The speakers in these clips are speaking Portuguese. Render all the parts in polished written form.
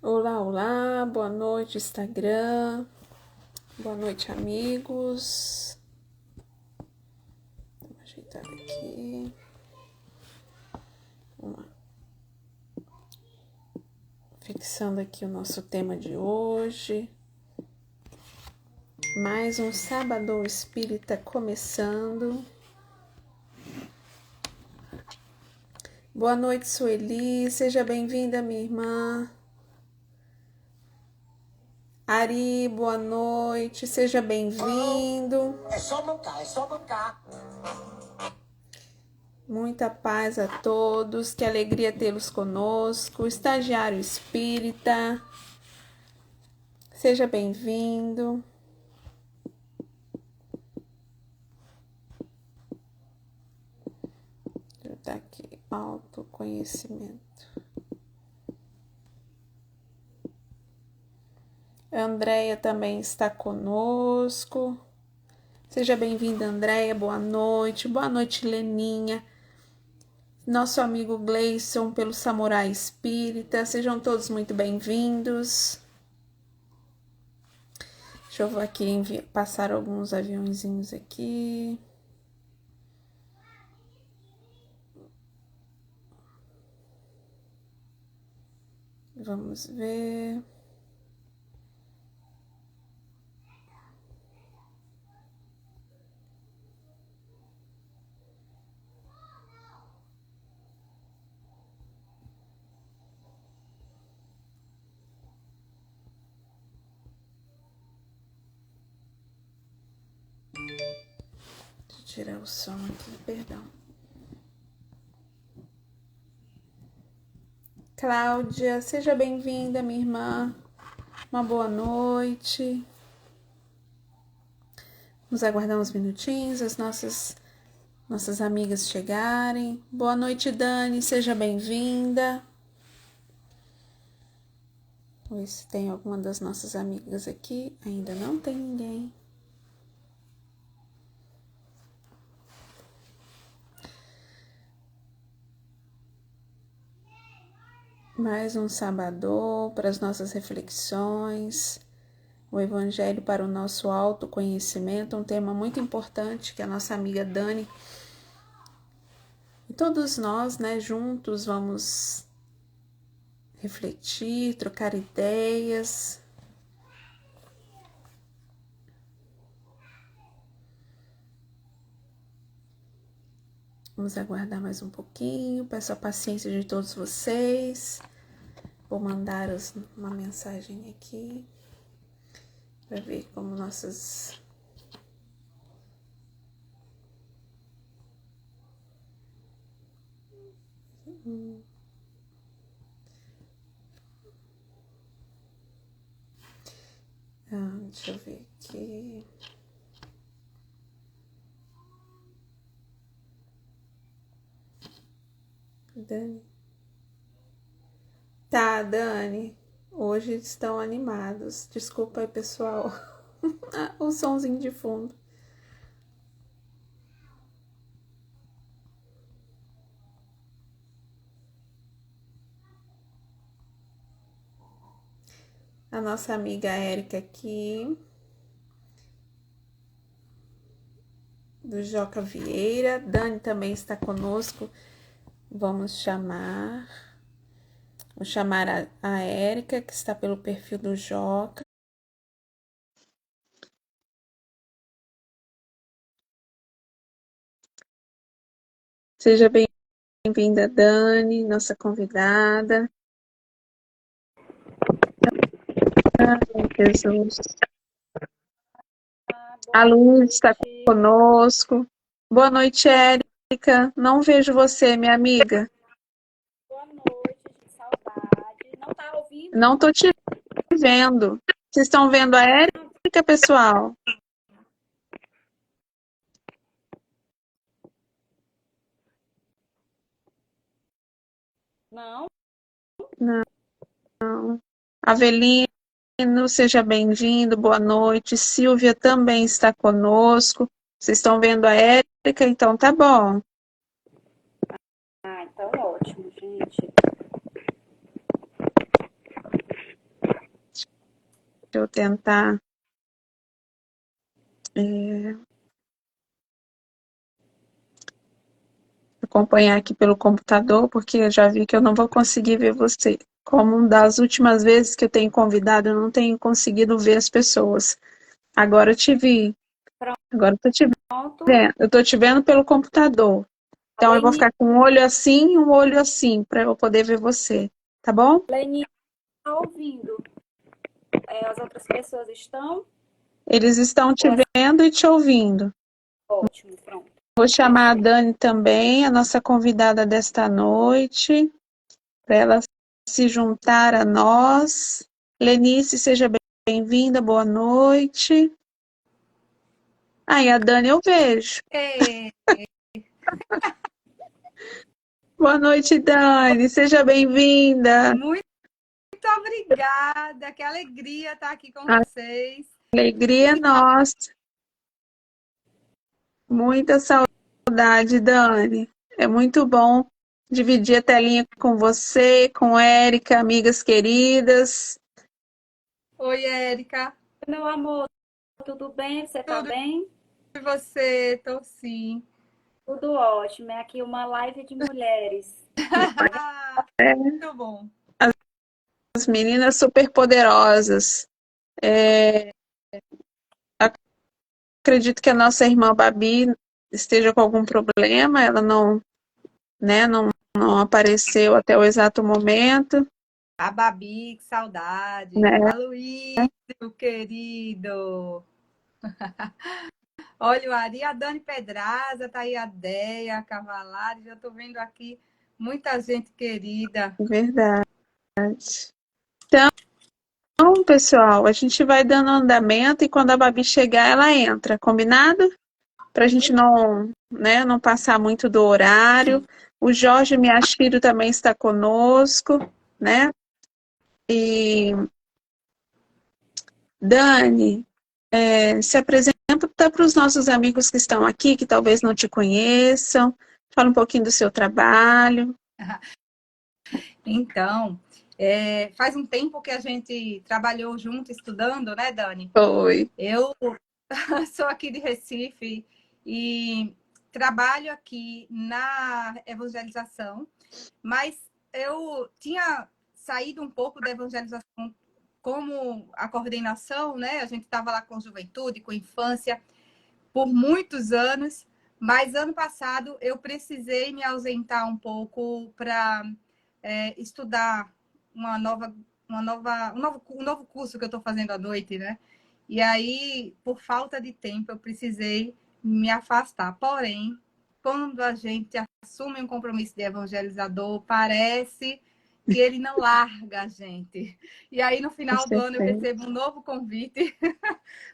Olá, olá, boa noite, Instagram, boa noite, amigos. Vou ajeitar aqui. Vamos lá. Fixando aqui o nosso tema de hoje. Mais um Sábado Espírita começando. Boa noite, Sueli, seja bem-vinda, minha irmã. Ari, boa noite, seja bem-vindo. É só bancar. Muita paz a todos, que alegria tê-los conosco. Estagiário Espírita, seja bem-vindo. Deixa eu dar aqui, autoconhecimento. A Andréia também está conosco. Seja bem-vinda, Andréia. Boa noite. Boa noite, Leninha. Nosso amigo Gleison pelo Samurai Espírita. Sejam todos muito bem-vindos. Deixa eu aqui passar alguns aviãozinhos aqui. Vamos ver. Deixa eu tirar o som aqui, perdão. Cláudia, seja bem-vinda, minha irmã. Uma boa noite. Vamos aguardar uns minutinhos, as nossas amigas chegarem. Boa noite, Dani, seja bem-vinda. Vamos ver se tem alguma das nossas amigas aqui. Ainda não tem ninguém. Mais um sábado para as nossas reflexões. O Evangelho para o nosso autoconhecimento, um tema muito importante que a nossa amiga Dani e todos nós, juntos vamos refletir, trocar ideias. Vamos aguardar mais um pouquinho, peço a paciência de todos vocês. Vou mandar uma mensagem aqui para ver como nossas... deixa eu ver aqui. Dani. Tá, Dani. Hoje estão animados. Desculpa aí, pessoal. O somzinho de fundo. A nossa amiga Érica aqui. Do Joca Vieira. Dani também está conosco. Vou chamar a Érica, que está pelo perfil do Joca. Seja bem-vinda, Dani, nossa convidada. Ai, Jesus. A Luz está conosco. Boa noite, Érica. Não vejo você, minha amiga. Boa noite, de saudade. Não tá ouvindo? Não tô te vendo. Vocês estão vendo a Érica, pessoal? Não. Não. Avelino, seja bem-vindo. Boa noite. Silvia também está conosco. Vocês estão vendo a Érica? Então tá bom. Então ótimo, gente. eu tentar acompanhar aqui pelo computador, porque eu já vi que eu não vou conseguir ver você. Como das últimas vezes que eu tenho convidado, eu não tenho conseguido ver as pessoas. Agora eu te vi. Agora eu tô te Pronto. vendo. Eu tô te vendo pelo computador. A Então eu vou Leni ficar com um olho assim e um olho assim, para eu poder ver você. Tá bom? está ouvindo. As outras pessoas estão? Eles estão te Ou é vendo e te ouvindo. ótimo, pronto. Vou chamar a Perfeito. Dani também, a nossa convidada desta noite, para ela se juntar a nós. Lenice, seja bem-vinda, boa noite. Aí, a Dani eu vejo. É, Boa noite, Dani, seja bem-vinda. muito obrigada. Que alegria estar aqui com A vocês. alegria é nossa. Muita saudade, Dani. É muito bom dividir a telinha com você, com Érica, amigas queridas. Oi, Érica. Meu amor, tudo bem? Você tá Tudo bem? e você? Tô sim. Tudo ótimo. É aqui uma live de mulheres. Ah, muito bom. As meninas superpoderosas. Acredito que a nossa irmã Babi esteja com algum problema, ela não, né, não apareceu até o exato momento, A Babi, que saudade. né? A Luísa, querido. Olha o Ari, a Dani Pedraza, tá aí a Deia, a Cavalari. Já tô vendo aqui muita gente querida. Verdade. Então, pessoal, a gente vai dando andamento e quando a Babi chegar, ela entra, combinado? Para a gente não, né, não passar muito do horário. O Jorge Miyashiro também está conosco, né? E Dani, se apresenta para os nossos amigos que estão aqui, que talvez não te conheçam. Fala um pouquinho do seu trabalho. Então, faz um tempo que a gente trabalhou junto, estudando, né, Dani? Oi. Eu sou aqui de Recife e trabalho aqui na evangelização, mas eu tinha saído um pouco da evangelização como a coordenação, né? A gente estava lá com juventude, com infância, por muitos anos, mas ano passado eu precisei me ausentar um pouco para estudar um novo curso que eu estou fazendo à noite, né? E aí, por falta de tempo, eu precisei me afastar. Porém, quando a gente assume um compromisso de evangelizador, parece que ele não larga a gente. E aí, no Com final do ano, eu certeza. recebo um novo convite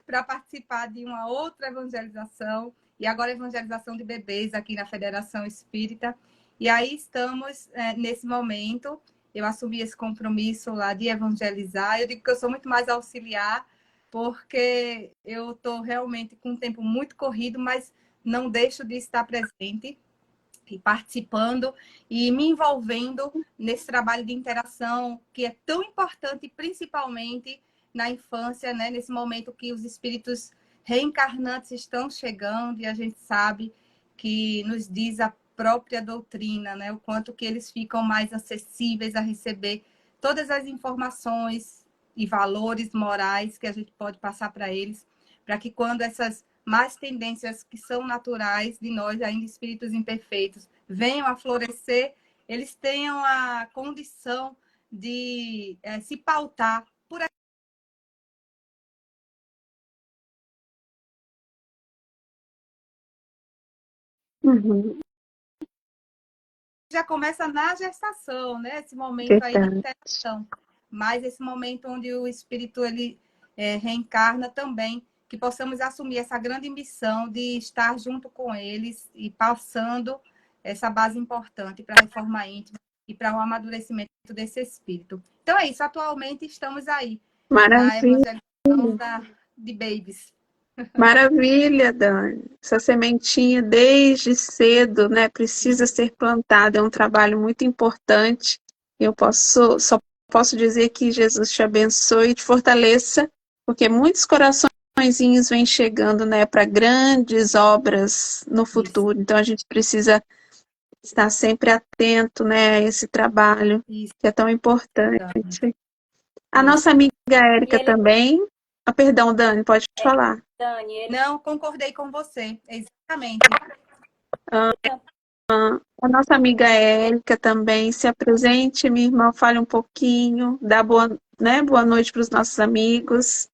para participar de uma outra evangelização, e agora evangelização de bebês aqui na Federação Espírita. E aí estamos nesse momento. Eu assumi esse compromisso lá de evangelizar. Eu digo que eu sou muito mais auxiliar, porque eu estou realmente com um tempo muito corrido, mas não deixo de estar presente e participando e me envolvendo nesse trabalho de interação que é tão importante, principalmente na infância, né? Nesse momento que os espíritos reencarnantes estão chegando e a gente sabe que nos diz a própria doutrina, né? O quanto que eles ficam mais acessíveis a receber todas as informações e valores morais que a gente pode passar para eles, para que quando essas mais tendências que são naturais de nós, ainda espíritos imperfeitos, venham a florescer, eles tenham a condição de se pautar por Uhum. já começa na gestação, né? Esse momento aí de Verdade. interação. Mas esse momento onde o espírito ele reencarna também, que possamos assumir essa grande missão de estar junto com eles e passando essa base importante para a reforma íntima e para o amadurecimento desse espírito. Então é isso, atualmente estamos aí na Maravilha. evangelização de babies. Maravilha, Dani. Essa sementinha desde cedo, né, precisa ser plantada. É um trabalho muito importante. Só posso dizer que Jesus te abençoe e te fortaleça porque muitos coraçõezinhos vêm chegando, né, para grandes obras no Isso, futuro. Então a gente precisa estar sempre atento, né, a esse trabalho isso, que é tão importante. Dani. A Isso. nossa amiga E Érica ele, também. Ah, perdão, Dani, pode falar. Dani, ele Não, concordei com você, exatamente. A nossa amiga Érica também se apresente, minha irmã, fale um pouquinho, dá boa, né, boa noite para os nossos amigos.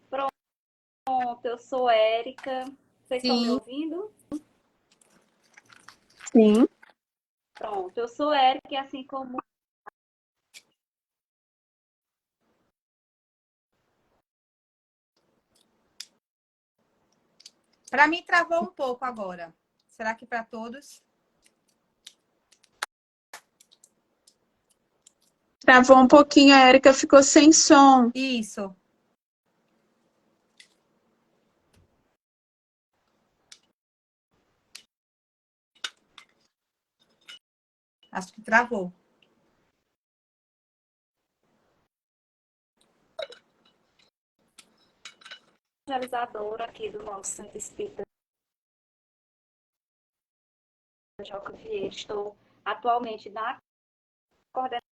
pronto, eu sou Érica. Vocês estão me Sim, ouvindo? Sim, Pronto, eu sou Érica e assim como para mim travou um pouco agora. Será que para todos? travou um pouquinho, a Érica ficou sem som. Isso. Acho que travou. realizadora aqui do nosso Centro Espírita Joca Vieira, estou atualmente na coordenação.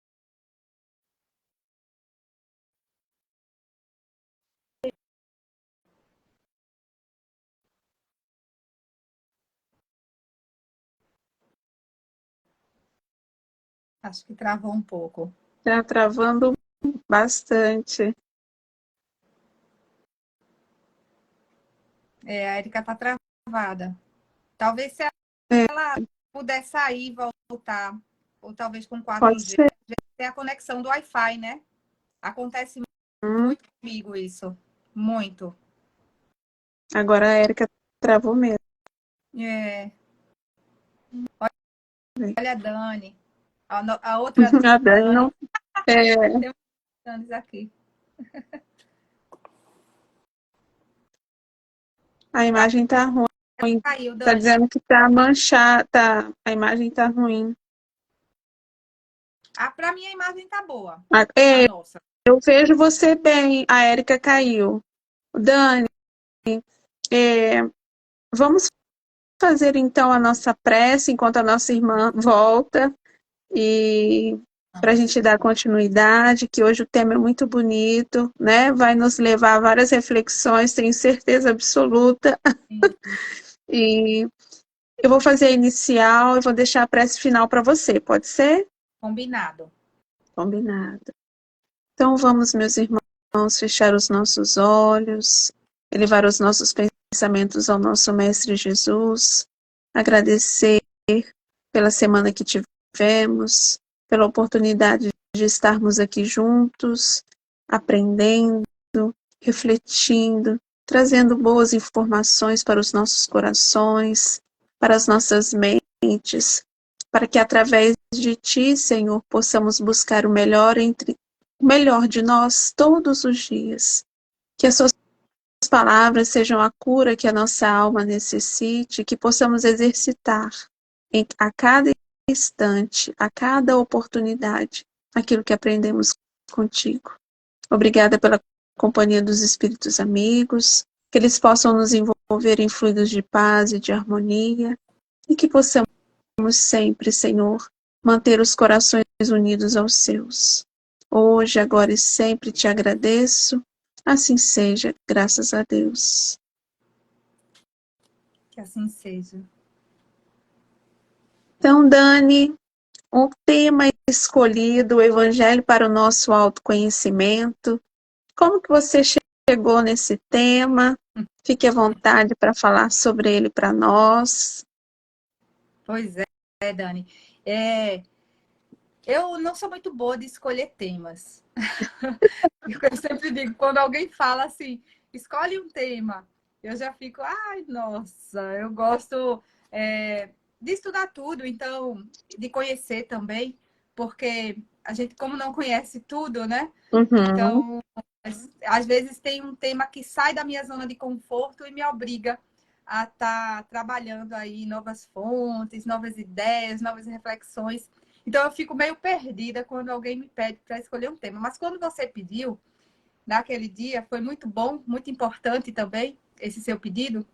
Acho que travou um pouco. Tá travando bastante. É, a Erika tá travada. Talvez se É, ela puder sair e voltar, ou talvez com pode 4G, ser. tem a conexão do Wi-Fi, né? Acontece Hum, muito comigo isso. Muito. Agora a Érica travou mesmo. É. Olha a Dani. A outra A Dani Dani. não. É, Tem uns Danis aqui. a imagem tá ruim. Caiu, Tá Dani. dizendo que tá manchada, tá, a imagem tá ruim. Ah, para mim a imagem tá boa. A É, nossa. eu vejo você bem, a Érica caiu. Dani, é, vamos fazer então a nossa prece enquanto a nossa irmã volta e para a gente dar continuidade, que hoje o tema é muito bonito, né? Vai nos levar a várias reflexões, tenho certeza absoluta. Sim, E eu vou fazer a inicial e vou deixar a prece final para você, pode ser? combinado. Combinado. Então vamos, meus irmãos, fechar os nossos olhos, elevar os nossos pensamentos ao nosso Mestre Jesus, agradecer pela semana que tivemos, pela oportunidade de estarmos aqui juntos, aprendendo, refletindo, trazendo boas informações para os nossos corações, para as nossas mentes, para que através de Ti, Senhor, possamos buscar o melhor de nós todos os dias. Que as Suas palavras sejam a cura que a nossa alma necessite, que possamos exercitar a cada instante, a cada oportunidade, aquilo que aprendemos contigo. Obrigada pela companhia dos espíritos amigos, que eles possam nos envolver em fluidos de paz e de harmonia, e que possamos sempre, Senhor, manter os corações unidos aos seus. Hoje, agora e sempre te agradeço. Assim seja, graças a Deus. Que assim seja. Então, Dani, o tema escolhido, o Evangelho para o nosso autoconhecimento. Como que você chegou nesse tema? Fique à vontade para falar sobre ele para nós. Pois é, Dani. É, eu não sou muito boa de escolher temas. Eu sempre digo, quando alguém fala assim, escolhe um tema, eu já fico, ai, nossa, eu gosto de estudar tudo, então, de conhecer também, porque a gente, como não conhece tudo, né? Uhum. Então, às vezes tem um tema que sai da minha zona de conforto e me obriga a estar trabalhando aí novas fontes, novas ideias, novas reflexões. Então eu fico meio perdida quando alguém me pede para escolher um tema. Mas quando você pediu, naquele dia, foi muito bom, muito importante também esse seu pedido.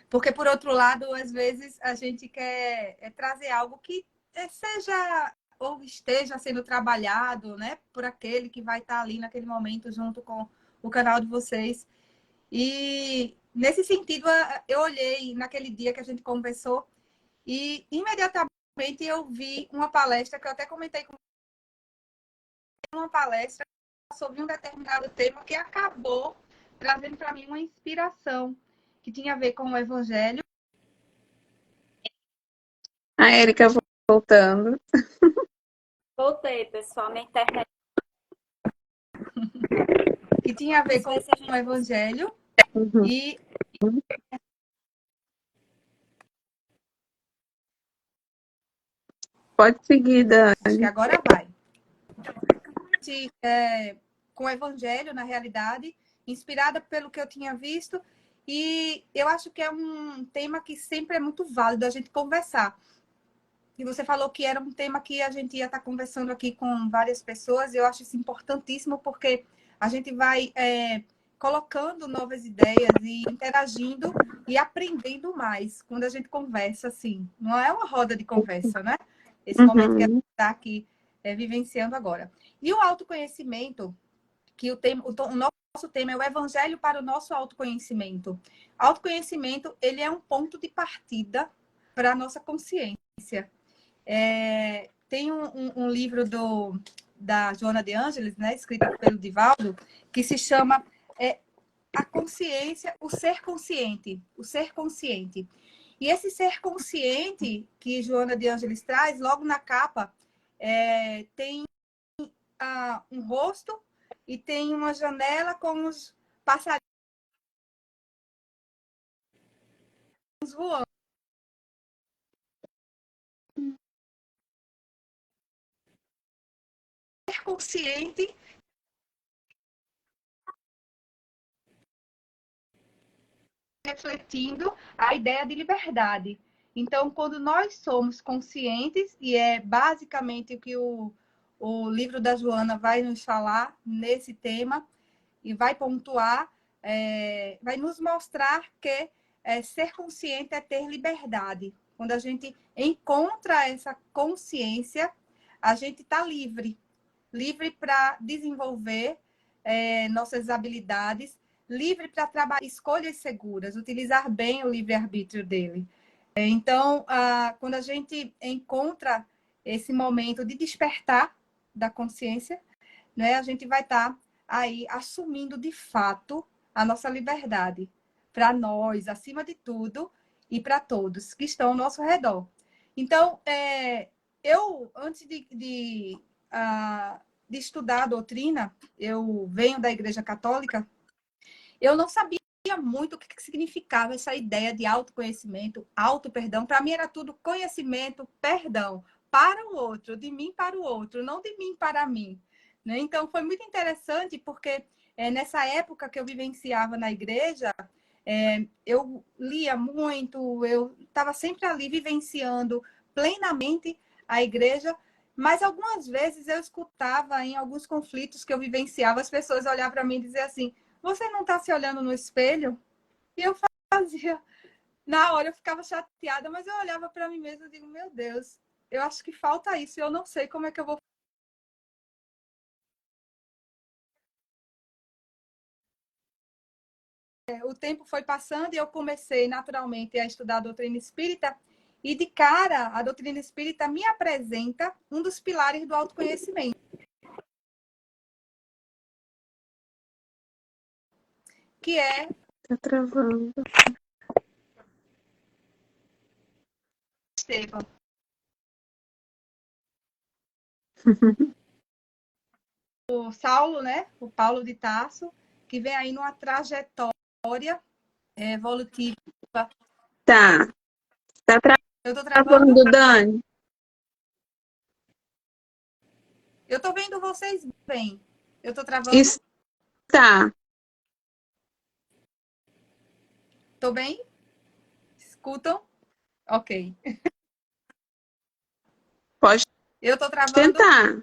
Porque, por outro lado, às vezes a gente quer trazer algo que seja ou esteja sendo trabalhado, né, por aquele que vai estar ali naquele momento junto com o canal de vocês. E, nesse sentido, eu olhei naquele dia que a gente conversou e, imediatamente, eu vi uma palestra que eu até comentei com uma palestra sobre um determinado tema que acabou trazendo para mim uma inspiração que tinha a ver com o Evangelho. A Érica voltando. Voltei, pessoal. Minha internet. Que tinha a ver com o Evangelho. Uhum. E Pode seguir, Dani. acho que agora vai. Com o Evangelho, na realidade, inspirada pelo que eu tinha visto. E eu acho que é um tema que sempre é muito válido a gente conversar. E você falou que era um tema que a gente ia estar conversando aqui com várias pessoas. E eu acho isso importantíssimo porque a gente vai colocando novas ideias e interagindo e aprendendo mais quando a gente conversa assim. Não é uma roda de conversa, né? Esse momento que a gente está aqui vivenciando agora. E o autoconhecimento, que o nosso tema é o Evangelho para o nosso autoconhecimento. Autoconhecimento, ele é um ponto de partida para a nossa consciência. Tem um livro da Joana de Ângeles, né, escrito pelo Divaldo, que se chama A Consciência, o Ser Consciente. O Ser Consciente. E esse ser consciente que Joana de Ângeles traz, logo na capa, tem um rosto e tem uma janela com os passarinhos voando. Ser consciente refletindo a ideia de liberdade. Então, quando nós somos conscientes, e é basicamente o que o livro da Joana vai nos falar nesse tema, e vai pontuar, vai nos mostrar que ser consciente é ter liberdade. Quando a gente encontra essa consciência, a gente está livre. Livre para desenvolver nossas habilidades, livre para trabalhar escolhas seguras, utilizar bem o livre-arbítrio dele. Então, quando a gente encontra esse momento de despertar da consciência, né, a gente vai estar aí assumindo de fato a nossa liberdade para nós, acima de tudo, e para todos que estão ao nosso redor. Então, eu, antes de estudar a doutrina, eu venho da Igreja Católica, eu não sabia muito o que significava essa ideia de autoconhecimento, auto-perdão. Para mim era tudo conhecimento, perdão, para o outro, de mim para o outro, não de mim para mim. Né? Então, foi muito interessante porque nessa época que eu vivenciava na igreja, eu lia muito, eu estava sempre ali vivenciando plenamente a igreja, mas algumas vezes eu escutava em alguns conflitos que eu vivenciava, as pessoas olhavam para mim e diziam assim: você não está se olhando no espelho? E eu fazia. Na hora eu ficava chateada, mas eu olhava para mim mesma e digo: meu Deus, eu acho que falta isso, eu não sei como é que eu vou. O tempo foi passando e eu comecei naturalmente a estudar a doutrina espírita. E de cara, a doutrina espírita me apresenta um dos pilares do autoconhecimento, que é Tá travando. Estevam. O Saulo, né? O Paulo de Tarso, que vem aí numa trajetória evolutiva. Tá. Tá Eu tô travando? travando, Dani. Eu tô vendo vocês bem. Eu tô travando? Está. Tô bem? Escutam? Ok. Pode Eu estou travando. tentar.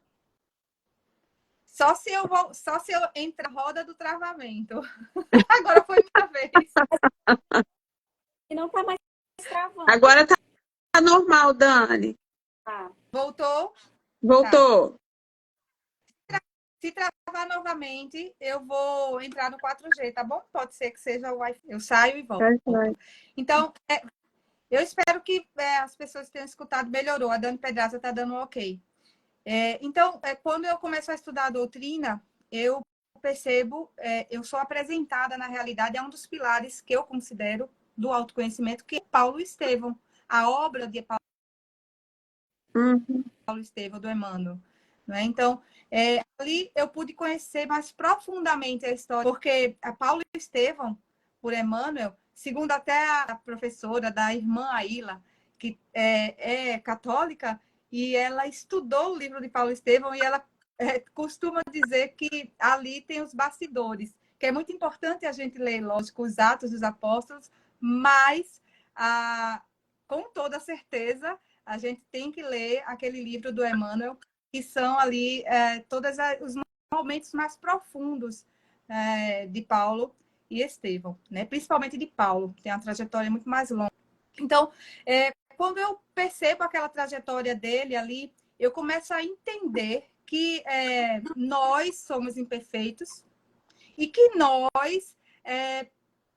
Só se eu entrar na roda do travamento. Agora foi minha vez. E não tá mais travando. Agora tá normal, Dani. Tá. Voltou? Voltou. Se travar novamente, eu vou entrar no 4G, tá bom? Pode ser que seja o Wi-Fi. Eu saio e volto. Então, eu espero que as pessoas que tenham escutado melhorou. A Dani Pedraza está dando um ok. Então, quando eu começo a estudar a doutrina, eu percebo, eu sou apresentada, na realidade, a um dos pilares que eu considero do autoconhecimento, que é Paulo Estevão, a obra de Paulo Estevão, do Emmanuel. Né? Então, ali eu pude conhecer mais profundamente a história, porque a Paulo Estevão, por Emmanuel, segundo até a professora da irmã Aila, que é católica, e ela estudou o livro de Paulo Estevão, e ela costuma dizer que ali tem os bastidores, que é muito importante a gente ler, lógico, os Atos dos Apóstolos, mas, com toda certeza, a gente tem que ler aquele livro do Emmanuel, que são ali todos os momentos mais profundos de Paulo e Estevão, né? Principalmente de Paulo, que tem uma trajetória muito mais longa. Então, quando eu percebo aquela trajetória dele ali, eu começo a entender que nós somos imperfeitos e que nós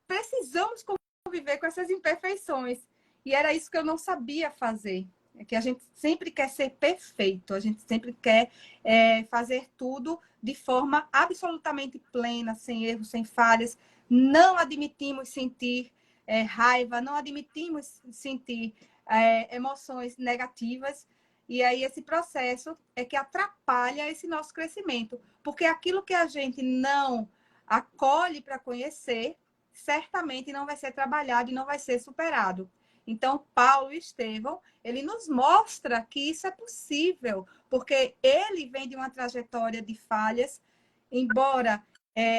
precisamos conviver com essas imperfeições. E era isso que eu não sabia fazer. É que a gente sempre quer ser perfeito, a gente sempre quer fazer tudo de forma absolutamente plena, sem erros, sem falhas. Não admitimos sentir raiva, não admitimos sentir emoções negativas. E aí esse processo é que atrapalha esse nosso crescimento. Porque aquilo que a gente não acolhe para conhecer, certamente não vai ser trabalhado e não vai ser superado. Então, Paulo e Estevão, ele nos mostra que isso é possível, porque ele vem de uma trajetória de falhas, embora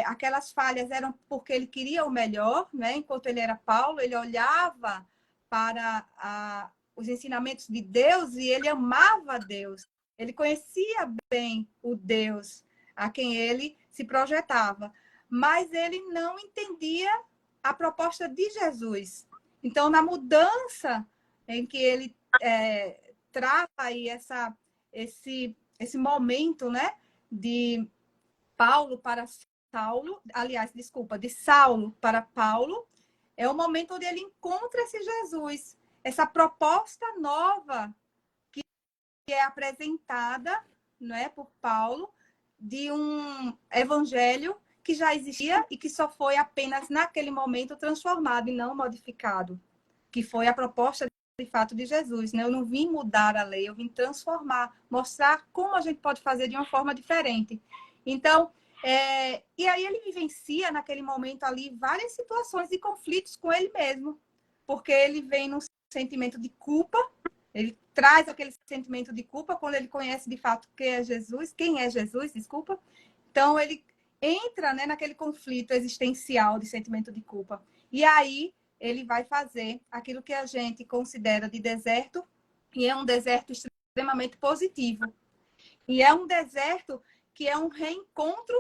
aquelas falhas eram porque ele queria o melhor, né? Enquanto ele era Paulo, ele olhava para os ensinamentos de Deus e ele amava Deus. Ele conhecia bem o Deus a quem ele se projetava, mas ele não entendia a proposta de Jesus. Então, na mudança em que ele trata aí esse momento, né, de Paulo para Saulo, aliás, desculpa, de Saulo para Paulo, é o momento onde ele encontra esse Jesus, essa proposta nova que é apresentada, né, por Paulo, de um evangelho que já existia e que só foi apenas naquele momento transformado e não modificado, que foi a proposta de fato de Jesus, né? Eu não vim mudar a lei, eu vim transformar, mostrar como a gente pode fazer de uma forma diferente. Então, e aí ele vivencia naquele momento ali várias situações e conflitos com ele mesmo, porque ele vem num sentimento de culpa, ele traz aquele sentimento de culpa quando ele conhece de fato quem é Jesus, desculpa. Então, ele entra, né, naquele conflito existencial de sentimento de culpa. E aí, ele vai fazer aquilo que a gente considera de deserto, e é um deserto extremamente positivo. E é um deserto que é um reencontro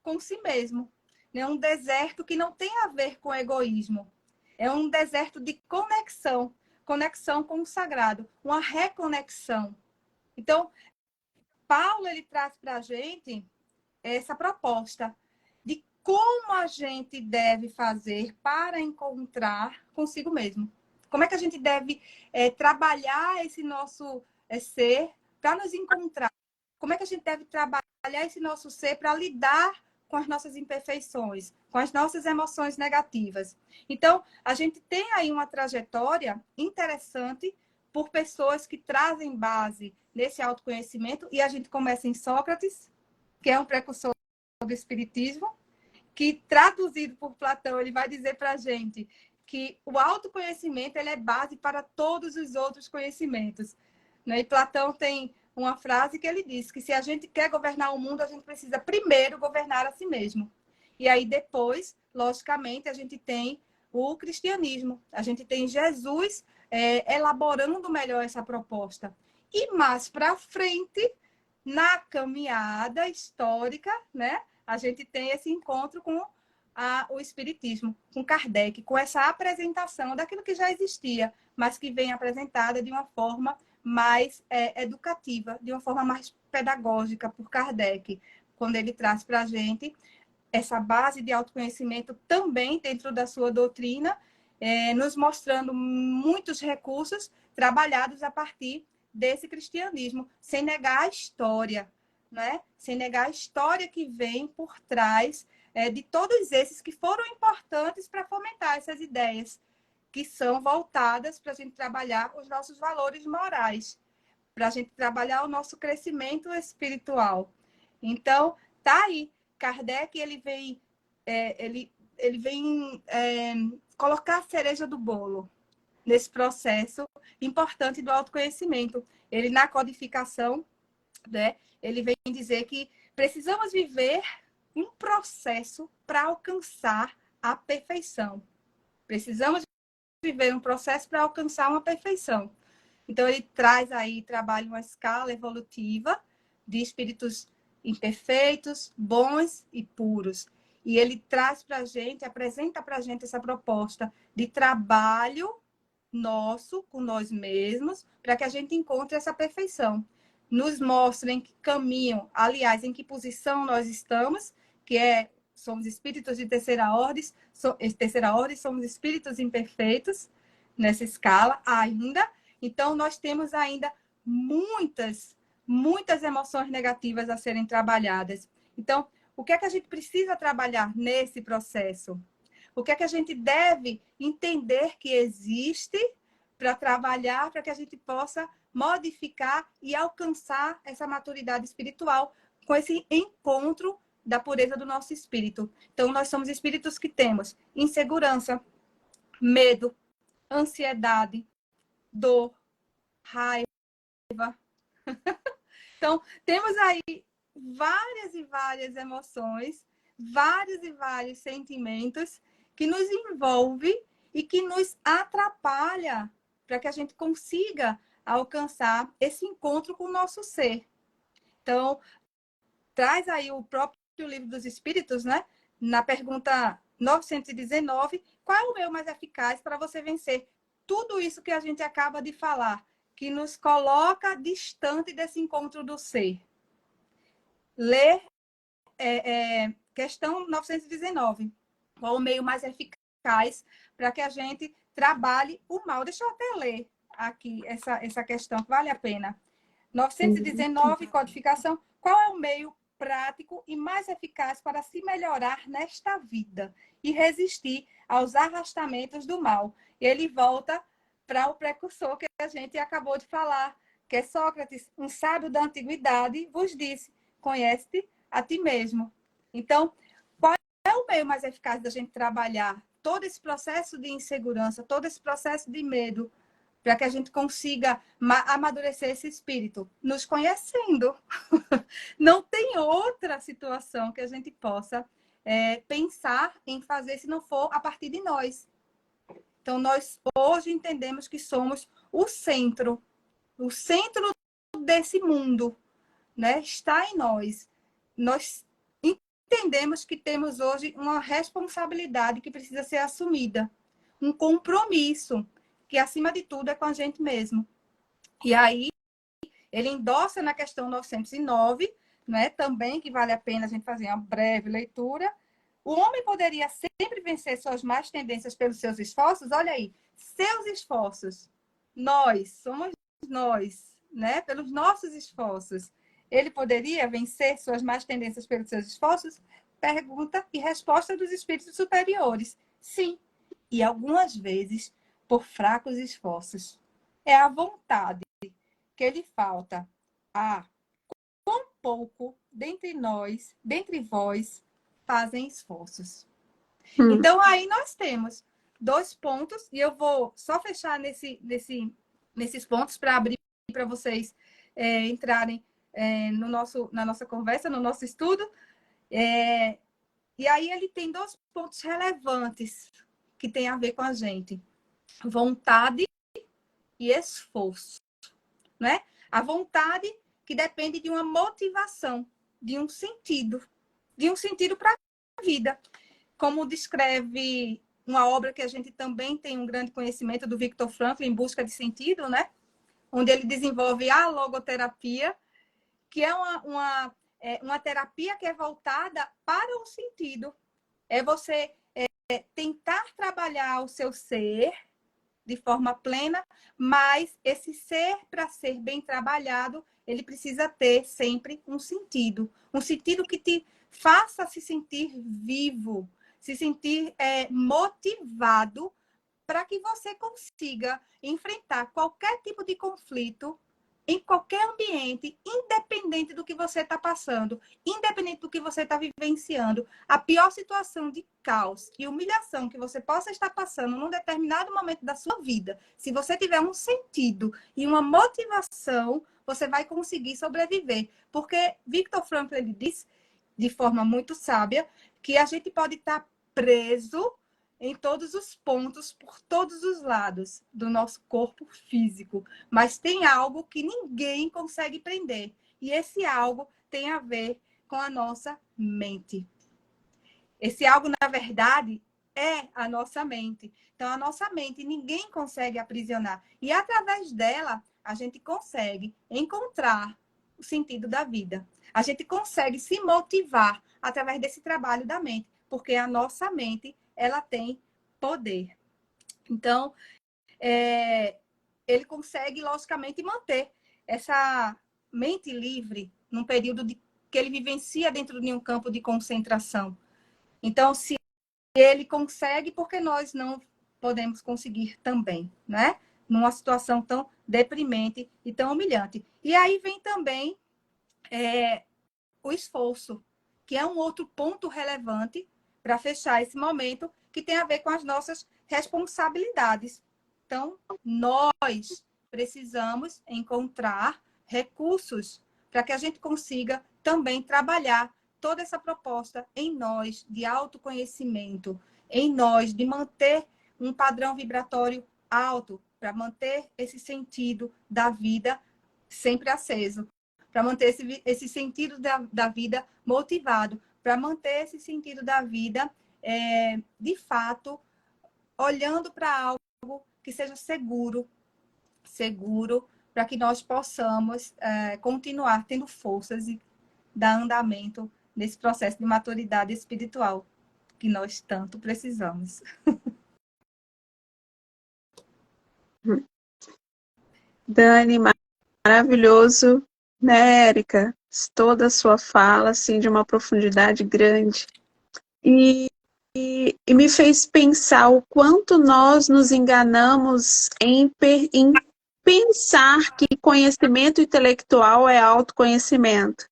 com si mesmo. É um deserto que não tem a ver com egoísmo. É um deserto de conexão, conexão com o sagrado, uma reconexão. Então, Paulo ele traz para a gente essa proposta de como a gente deve fazer para encontrar consigo mesmo. Como é que a gente deve trabalhar esse nosso ser para nos encontrar? Como é que a gente deve trabalhar esse nosso ser para lidar com as nossas imperfeições, com as nossas emoções negativas? Então, a gente tem aí uma trajetória interessante por pessoas que trazem base nesse autoconhecimento, e a gente começa em Sócrates, que é um precursor do espiritismo, que traduzido por Platão, ele vai dizer para a gente que o autoconhecimento ele é base para todos os outros conhecimentos. Né? E Platão tem uma frase que ele diz que se a gente quer governar o mundo, a gente precisa primeiro governar a si mesmo. E aí depois, logicamente, a gente tem o cristianismo. A gente tem Jesus elaborando melhor essa proposta. E mais para frente, na caminhada histórica, né, a gente tem esse encontro com o Espiritismo, com Kardec, com essa apresentação daquilo que já existia, mas que vem apresentada de uma forma mais educativa, de uma forma mais pedagógica por Kardec, quando ele traz para a gente essa base de autoconhecimento também dentro da sua doutrina, nos mostrando muitos recursos trabalhados a partir desse cristianismo, sem negar a história, né? Sem negar a história que vem por trás de todos esses que foram importantes para fomentar essas ideias, que são voltadas para a gente trabalhar os nossos valores morais, para a gente trabalhar o nosso crescimento espiritual. Então, tá aí. Kardec, ele vem colocar a cereja do bolo nesse processo importante do autoconhecimento. Ele, na codificação, né, ele vem dizer que precisamos viver um processo para alcançar a perfeição. Precisamos viver um processo para alcançar uma perfeição. Então, ele traz aí, trabalha uma escala evolutiva de espíritos imperfeitos, bons e puros. E ele traz para a gente, apresenta para a gente essa proposta de trabalho nosso com nós mesmos, para que a gente encontre essa perfeição. Nos mostra em que caminho, aliás, em que posição nós estamos, somos espíritos de terceira ordem, somos espíritos imperfeitos nessa escala ainda. Então, nós temos ainda muitas emoções negativas a serem trabalhadas. Então, o que é que a gente precisa trabalhar nesse processo? O que é que a gente deve entender que existe para trabalhar, para que a gente possa modificar e alcançar essa maturidade espiritual com esse encontro da pureza do nosso espírito. Então, nós somos espíritos que temos insegurança, medo, ansiedade, dor, raiva. Então, temos aí várias e várias emoções, vários e vários sentimentos que nos envolve e que nos atrapalha para que a gente consiga alcançar esse encontro com o nosso ser. Então, traz aí o próprio Livro dos Espíritos, né? Na pergunta 919, qual é o meio mais eficaz para você vencer tudo isso que a gente acaba de falar, que nos coloca distante desse encontro do ser? Ler questão 919. Qual o meio mais eficaz para que a gente trabalhe o mal? Deixa eu até ler aqui essa questão, que vale a pena. 919, codificação. Qual é o meio prático e mais eficaz para se melhorar nesta vida e resistir aos arrastamentos do mal? E ele volta para o precursor que a gente acabou de falar, que é Sócrates, um sábio da antiguidade, vos disse: conhece-te a ti mesmo. Então, qual é o meio mais eficaz da gente trabalhar todo esse processo de insegurança, todo esse processo de medo, para que a gente consiga amadurecer esse espírito? Nos conhecendo. Não tem outra situação que a gente possa pensar em fazer se não for a partir de nós. Então, nós hoje entendemos que somos o centro desse mundo, né? Está em nós. Nós entendemos que temos hoje uma responsabilidade que precisa ser assumida, um compromisso, que acima de tudo é com a gente mesmo. E aí, ele endossa na questão 909, né? Também que vale a pena a gente fazer uma breve leitura. O homem poderia sempre vencer suas más tendências pelos seus esforços? Olha aí, seus esforços. Somos nós, né? Pelos nossos esforços. Ele poderia vencer suas más tendências pelos seus esforços? Pergunta e resposta dos espíritos superiores. Sim. E algumas vezes por fracos esforços. É a vontade que lhe falta. Quão pouco dentre vós, fazem esforços. Então, aí nós temos 2 pontos, e eu vou só fechar nesses pontos para abrir para vocês entrarem na nossa conversa, no nosso estudo. E aí ele tem 2 pontos relevantes que tem a ver com a gente: vontade e esforço, né? A vontade que depende de uma motivação, de um sentido para a vida. Como descreve uma obra que a gente também tem um grande conhecimento do Viktor Frankl, Em Busca de Sentido, né? Onde ele desenvolve a logoterapia, que é uma terapia que é voltada para o sentido. É você tentar trabalhar o seu ser de forma plena, mas esse ser, para ser bem trabalhado, ele precisa ter sempre um sentido que te faça se sentir vivo, se sentir motivado para que você consiga enfrentar qualquer tipo de conflito em qualquer ambiente, independente do que você está passando, independente do que você está vivenciando. A pior situação de caos e humilhação que você possa estar passando num determinado momento da sua vida, se você tiver um sentido e uma motivação, você vai conseguir sobreviver. Porque Viktor Frankl, ele diz, de forma muito sábia, que a gente pode estar preso em todos os pontos, por todos os lados do nosso corpo físico. Mas tem algo que ninguém consegue prender. E esse algo tem a ver com a nossa mente. Esse algo, na verdade, é a nossa mente. Então, a nossa mente ninguém consegue aprisionar. E através dela, a gente consegue encontrar o sentido da vida. A gente consegue se motivar através desse trabalho da mente. Porque a nossa mente, ela tem poder. Então, ele consegue, logicamente, manter essa mente livre num período que ele vivencia dentro de um campo de concentração. Então, se ele consegue, por que nós não podemos conseguir também, né? Numa situação tão deprimente e tão humilhante. E aí vem também o esforço, que é um outro ponto relevante para fechar esse momento, que tem a ver com as nossas responsabilidades. Então, nós precisamos encontrar recursos para que a gente consiga também trabalhar toda essa proposta em nós de autoconhecimento, em nós de manter um padrão vibratório alto, para manter esse sentido da vida sempre aceso, para manter esse sentido da vida motivado, para manter esse sentido da vida, de fato, olhando para algo que seja seguro, para que nós possamos continuar tendo forças e dar andamento nesse processo de maturidade espiritual que nós tanto precisamos. Dani, maravilhoso, né, Érica? Toda a sua fala, assim, de uma profundidade grande. E me fez pensar o quanto nós nos enganamos em pensar que conhecimento intelectual é autoconhecimento.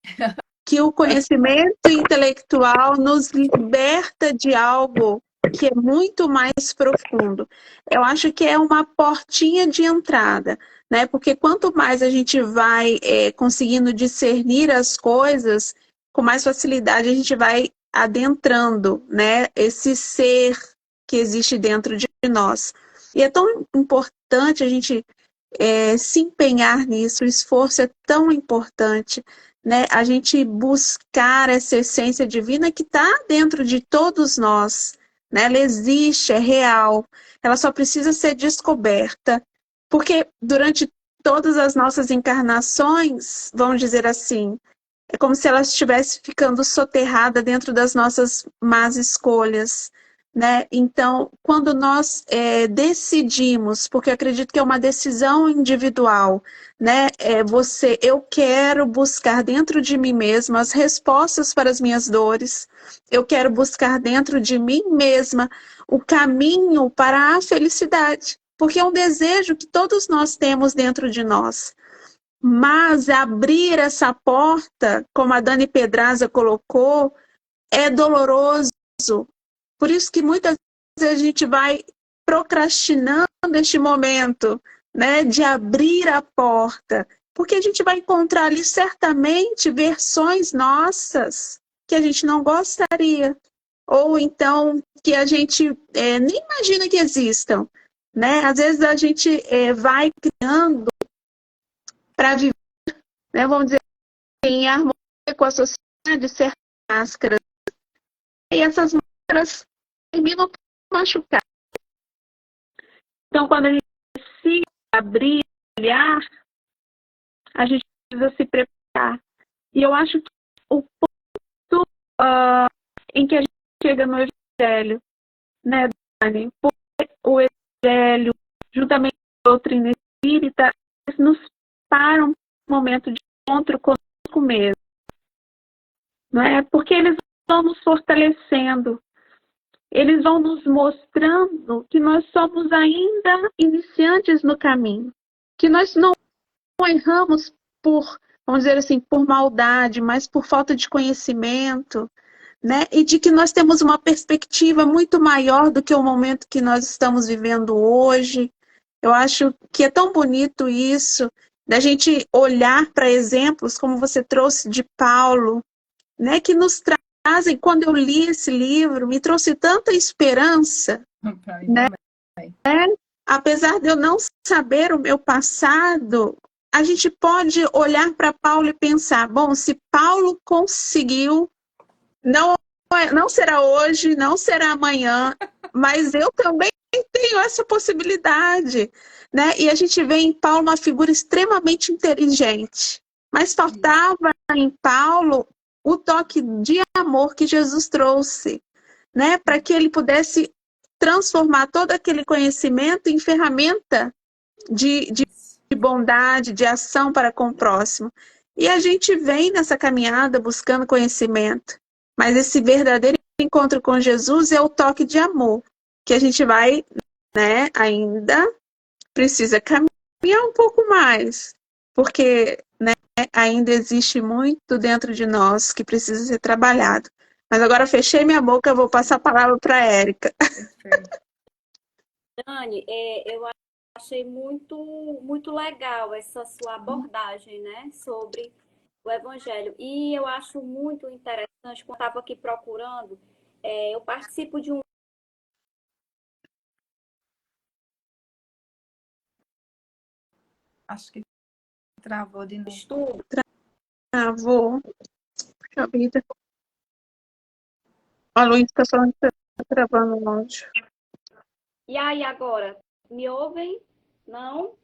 Que o conhecimento intelectual nos liberta de algo que é muito mais profundo. Eu acho que é uma portinha de entrada, né? Porque quanto mais a gente vai conseguindo discernir as coisas, com mais facilidade a gente vai adentrando, né? Esse ser que existe dentro de nós. E é tão importante a gente se empenhar nisso, o esforço é tão importante, né? A gente buscar essa essência divina que está dentro de todos nós, né? Ela existe, é real, ela só precisa ser descoberta, porque durante todas as nossas encarnações, vamos dizer assim, é como se ela estivesse ficando soterrada dentro das nossas más escolhas, né? Então, quando nós decidimos, porque eu acredito que é uma decisão individual, né? Eu quero buscar dentro de mim mesma as respostas para as minhas dores, eu quero buscar dentro de mim mesma o caminho para a felicidade, porque é um desejo que todos nós temos dentro de nós. Mas abrir essa porta, como a Dani Pedraza colocou, é doloroso. Por isso que muitas vezes a gente vai procrastinando este momento, né, de abrir a porta, porque a gente vai encontrar ali certamente versões nossas que a gente não gostaria, ou então que a gente nem imagina que existam, né? Às vezes a gente vai criando para viver né, vamos dizer, em harmonia com a sociedade, certas máscaras. E essas máscaras terminam por machucar. Então, quando a gente se abrir, olhar, a gente precisa se preparar. E eu acho que o ponto em que a gente chega no Evangelho, né, Dani? Porque o Evangelho, juntamente com a doutrina espírita, eles nos param um momento de encontro conosco mesmo. Não é? Porque eles vão nos fortalecendo, eles vão nos mostrando que nós somos ainda iniciantes no caminho, que nós não erramos por, vamos dizer assim, por maldade, mas por falta de conhecimento, né? E de que nós temos uma perspectiva muito maior do que o momento que nós estamos vivendo hoje. Eu acho que é tão bonito isso, da gente olhar para exemplos, como você trouxe de Paulo, né? Que nos trazem, quando eu li esse livro, me trouxe tanta esperança, né? Apesar de eu não saber o meu passado, a gente pode olhar para Paulo e pensar, bom, se Paulo conseguiu, não será hoje, não será amanhã, mas eu também tenho essa possibilidade, né? E a gente vê em Paulo uma figura extremamente inteligente, mas faltava em Paulo o toque de amor que Jesus trouxe, né? Para que ele pudesse transformar todo aquele conhecimento em ferramenta de bondade, de ação para com o próximo. E a gente vem nessa caminhada buscando conhecimento, mas esse verdadeiro encontro com Jesus é o toque de amor, que a gente vai, né, ainda precisa caminhar um pouco mais, porque, né, ainda existe muito dentro de nós que precisa ser trabalhado. Mas agora fechei minha boca, eu vou passar a palavra para a Érica. Dani, eu achei muito legal essa sua abordagem, né, sobre o Evangelho. E eu acho muito interessante, quando eu estava aqui procurando, eu participo de um. Acho que travou de novo. Estudo. Travou. Puxa vida. A Luísa está falando que está travando o áudio. E aí, agora, me ouvem? Não?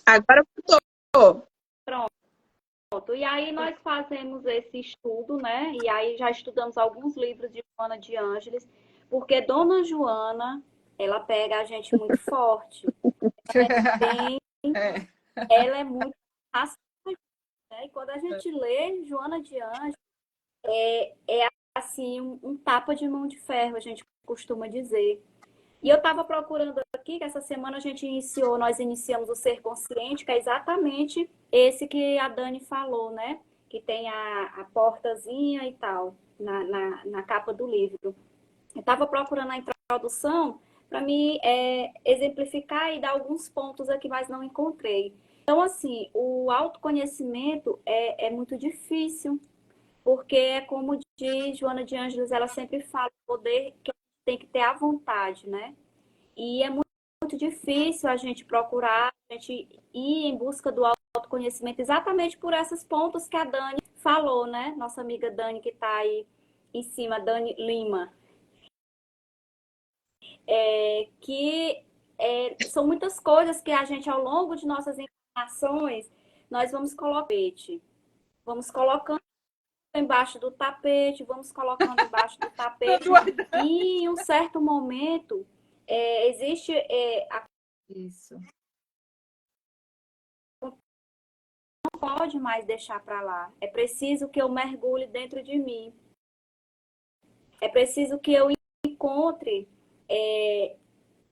Agora voltou. Pronto. E aí nós fazemos esse estudo, né? E aí já estudamos alguns livros de Joana de Ângeles, porque Dona Joana, ela pega a gente muito forte. Ela é muito racional, né? E quando a gente lê Joana de Ângeles, é assim, um tapa de mão de ferro, a gente costuma dizer. E eu estava procurando aqui, que essa semana nós iniciamos o Ser Consciente, que é exatamente esse que a Dani falou, né? Que tem a portazinha e tal, na capa do livro. Eu estava procurando a introdução para me exemplificar e dar alguns pontos aqui, mas não encontrei. Então, assim, o autoconhecimento é muito difícil, porque é como diz Joana de Ângeles, ela sempre fala, o poder que tem que ter a vontade, né? E é muito difícil a gente procurar, a gente ir em busca do autoconhecimento exatamente por esses pontos que a Dani falou, né? Nossa amiga Dani que está aí em cima, Dani Lima. São muitas coisas que a gente, ao longo de nossas encarnações, nós vamos colocando embaixo do tapete, vamos colocando embaixo do tapete, e em um certo momento existe Isso. não pode mais deixar para lá. É preciso que eu mergulhe dentro de mim. É preciso que eu encontre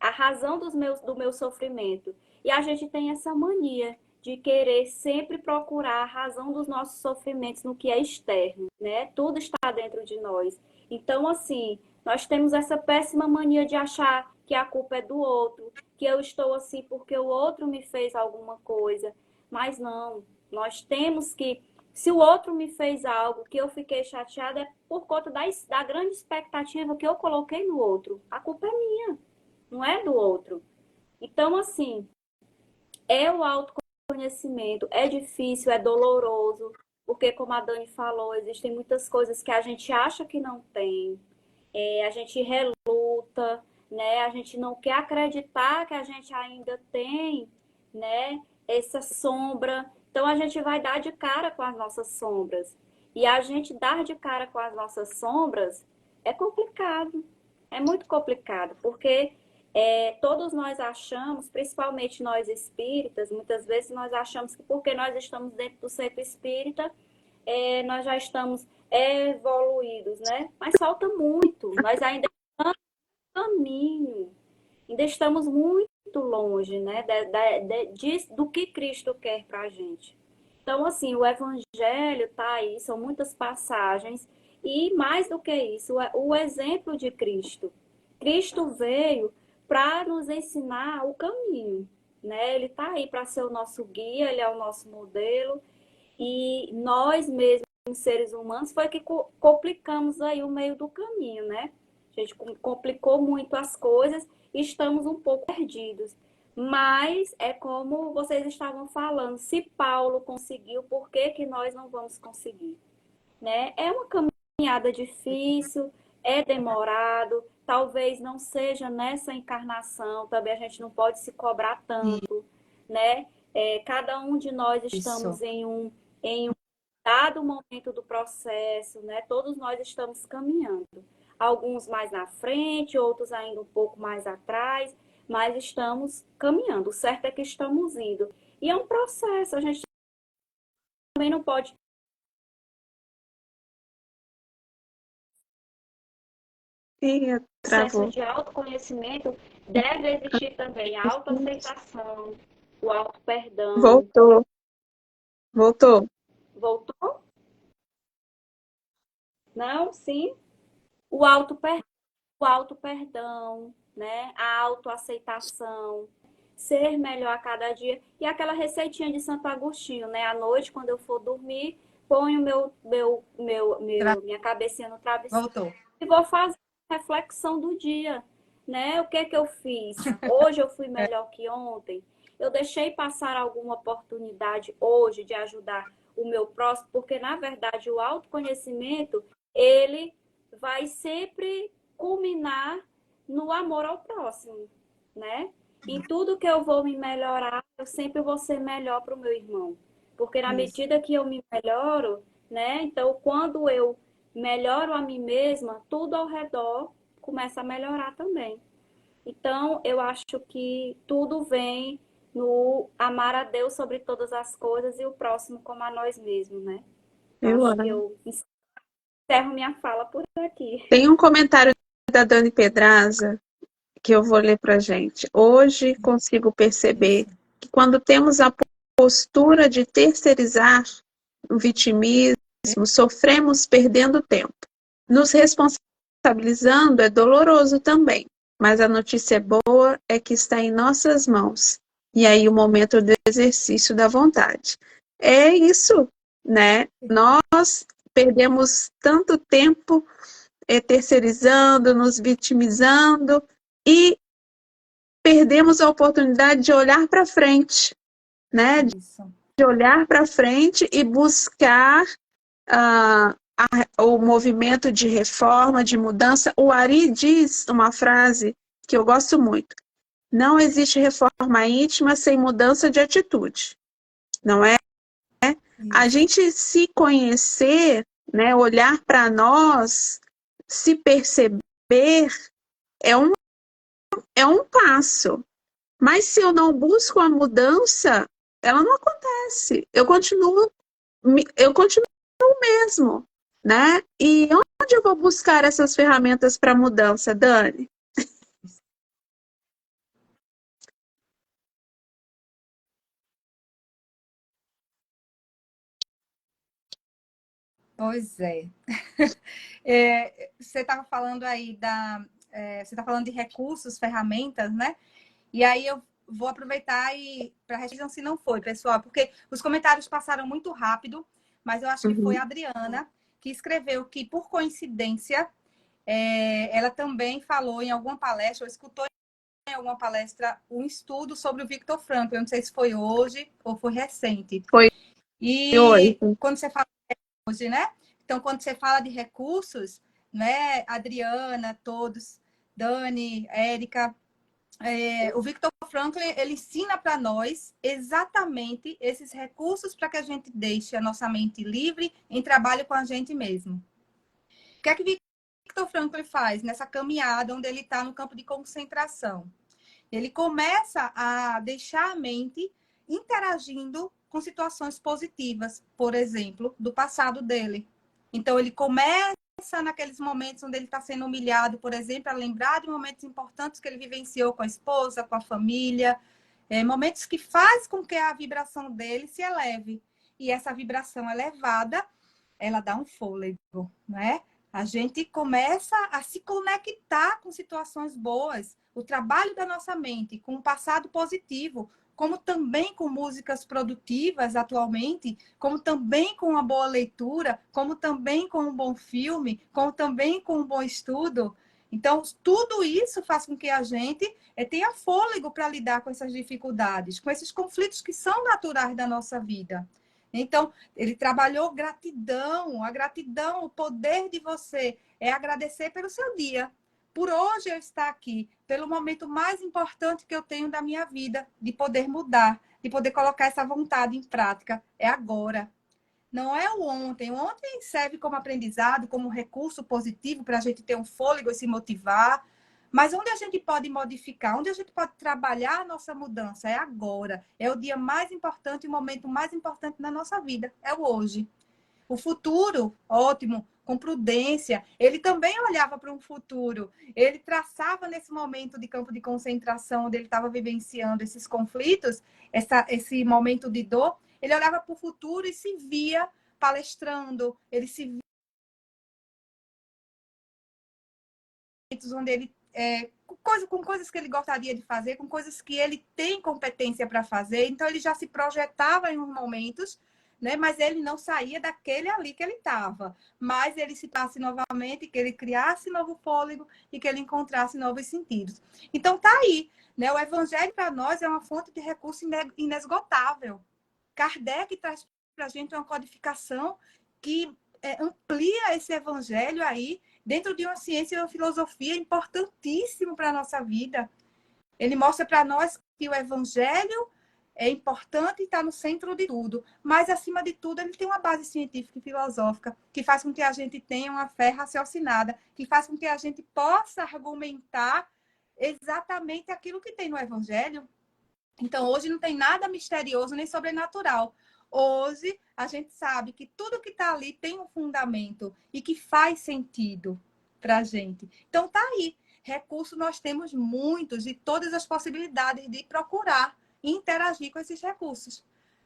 a razão do meu sofrimento. E a gente tem essa mania de querer sempre procurar a razão dos nossos sofrimentos no que é externo, né? Tudo está dentro de nós. Então, assim, nós temos essa péssima mania de achar que a culpa é do outro, que eu estou assim porque o outro me fez alguma coisa. Mas não, nós temos que, se o outro me fez algo que eu fiquei chateada, é por conta da grande expectativa que eu coloquei no outro. A culpa é minha, não é do outro. Então, assim, é o autoconhecimento autoconhecimento é difícil, é doloroso, porque, como a Dani falou, existem muitas coisas que a gente acha que não tem, a gente reluta, né? A gente não quer acreditar que a gente ainda tem, né? Essa sombra. Então, a gente vai dar de cara com as nossas sombras. E a gente dar de cara com as nossas sombras é complicado, é muito complicado, porque todos nós achamos, principalmente nós espíritas, muitas vezes nós achamos que porque nós estamos dentro do centro espírita, nós já estamos evoluídos, né? Mas falta muito, nós ainda estamos no caminho, ainda estamos muito longe, né? Do que Cristo quer para a gente. Então, assim, o Evangelho tá aí, são muitas passagens, e mais do que isso, o exemplo de Cristo. Cristo veio para nos ensinar o caminho, né? Ele está aí para ser o nosso guia, ele é o nosso modelo, e nós mesmos, seres humanos, foi que complicamos aí o meio do caminho, né? A gente complicou muito as coisas e estamos um pouco perdidos. Mas é como vocês estavam falando, se Paulo conseguiu, por que que nós não vamos conseguir? Né? É uma caminhada difícil, é demorado, talvez não seja nessa encarnação, também a gente não pode se cobrar tanto, né? Cada um de nós estamos Isso. em um dado momento do processo, né? Todos nós estamos caminhando. Alguns mais na frente, outros ainda um pouco mais atrás, mas estamos caminhando. O certo é que estamos indo. E é um processo, a gente também não pode. Ih, Processo travou. de autoconhecimento deve existir também a autoaceitação, o auto-perdão. Voltou, voltou. Voltou? Não? Sim? O auto-perdão, o auto-perdão, né? A autoaceitação, ser melhor a cada dia. E aquela receitinha de Santo Agostinho, né? À noite, quando eu for dormir, ponho minha cabecinha no travesseiro Voltou. e vou fazer a reflexão do dia, né? O que é que eu fiz? Hoje eu fui melhor que ontem? Eu deixei passar alguma oportunidade hoje de ajudar o meu próximo, porque na verdade o autoconhecimento, ele vai sempre culminar no amor ao próximo, né? Em tudo que eu vou me melhorar, eu sempre vou ser melhor para o meu irmão. Porque na Isso. medida que eu me melhoro, né? Então, quando eu melhoro a mim mesma, tudo ao redor começa a melhorar também. Então, eu acho que tudo vem no amar a Deus sobre todas as coisas e o próximo como a nós mesmos, né? Eu Acho que amo. eu encerro minha fala por aqui. Tem um comentário da Dani Pedraza que eu vou ler para gente. Hoje consigo perceber Isso. que quando temos a postura de terceirizar o vitimismo, sofremos perdendo tempo. Nos responsabilizando é doloroso também, mas a notícia boa é que está em nossas mãos. E aí o momento do exercício da vontade. É isso, né? Nós perdemos tanto tempo terceirizando, nos vitimizando e perdemos a oportunidade de olhar para frente, né? Isso. De olhar para frente e buscar o movimento de reforma, de mudança. O Ari diz uma frase que eu gosto muito: não existe reforma íntima sem mudança de atitude, não é? A Isso. gente se conhecer, né, olhar para nós, se perceber, é é um passo. Mas se eu não busco a mudança, ela não acontece. Eu continuo mesmo, né? E onde eu vou buscar essas ferramentas para mudança, Dani? Pois é. Você estava falando aí você está falando de recursos, ferramentas, né? E aí eu vou aproveitar e para responder se não foi, pessoal, porque os comentários passaram muito rápido, mas eu acho que foi a Adriana que escreveu que, por coincidência, ela também falou em alguma palestra, ou escutou em alguma palestra, um estudo sobre o Viktor Frankl. Eu não sei se foi hoje ou foi recente. Foi hoje. E quando você fala hoje, né? Então, quando você fala de recursos, né, Adriana, todos, Dani, Érica, o Viktor Frankl, ele ensina para nós exatamente esses recursos para que a gente deixe a nossa mente livre em trabalho com a gente mesmo. O que é que Viktor Frankl faz nessa caminhada onde ele está no campo de concentração? Ele começa a deixar a mente interagindo com situações positivas, por exemplo, do passado dele. Então, ele começa naqueles momentos onde ele está sendo humilhado, por exemplo, a lembrar de momentos importantes que ele vivenciou com a esposa, com a família, momentos que faz com que a vibração dele se eleve. E essa vibração elevada, ela dá um fôlego, né? A gente começa a se conectar com situações boas, o trabalho da nossa mente, com o passado positivo, como também com músicas produtivas atualmente, como também com uma boa leitura, como também com um bom filme, como também com um bom estudo. Então, tudo isso faz com que a gente tenha fôlego para lidar com essas dificuldades, com esses conflitos que são naturais da nossa vida. Então, ele trabalhou gratidão, a gratidão, o poder de você é agradecer pelo seu dia, por hoje eu estar aqui, pelo momento mais importante que eu tenho da minha vida, de poder mudar, de poder colocar essa vontade em prática. É agora. Não é o ontem. O ontem serve como aprendizado, como recurso positivo para a gente ter um fôlego e se motivar. Mas onde a gente pode modificar, onde a gente pode trabalhar a nossa mudança é agora. É o dia mais importante, o momento mais importante da nossa vida. É o hoje. O futuro, ótimo, com prudência. Ele também olhava para um futuro. Ele traçava nesse momento de campo de concentração, onde ele estava vivenciando esses conflitos, esse momento de dor. Ele olhava para o futuro e se via palestrando. Ele se via onde ele com coisas que ele gostaria de fazer, com coisas que ele tem competência para fazer. Então ele já se projetava em uns momentos, né? Mas ele não saía daquele ali que ele estava. Mas ele se passe novamente, que ele criasse novo fôlego e que ele encontrasse novos sentidos. Então tá aí, né? O evangelho para nós é uma fonte de recurso inesgotável. Kardec traz para a gente uma codificação que amplia esse evangelho aí dentro de uma ciência e uma filosofia importantíssimo para a nossa vida. Ele mostra para nós que o evangelho é importante e está no centro de tudo. Mas, acima de tudo, ele tem uma base científica e filosófica que faz com que a gente tenha uma fé raciocinada, que faz com que a gente possa argumentar exatamente aquilo que tem no evangelho. Então, hoje não tem nada misterioso nem sobrenatural. Hoje, a gente sabe que tudo que está ali tem um fundamento e que faz sentido para a gente. Então, tá aí. Recursos nós temos muitos e todas as possibilidades de procurar e interagir com esses recursos.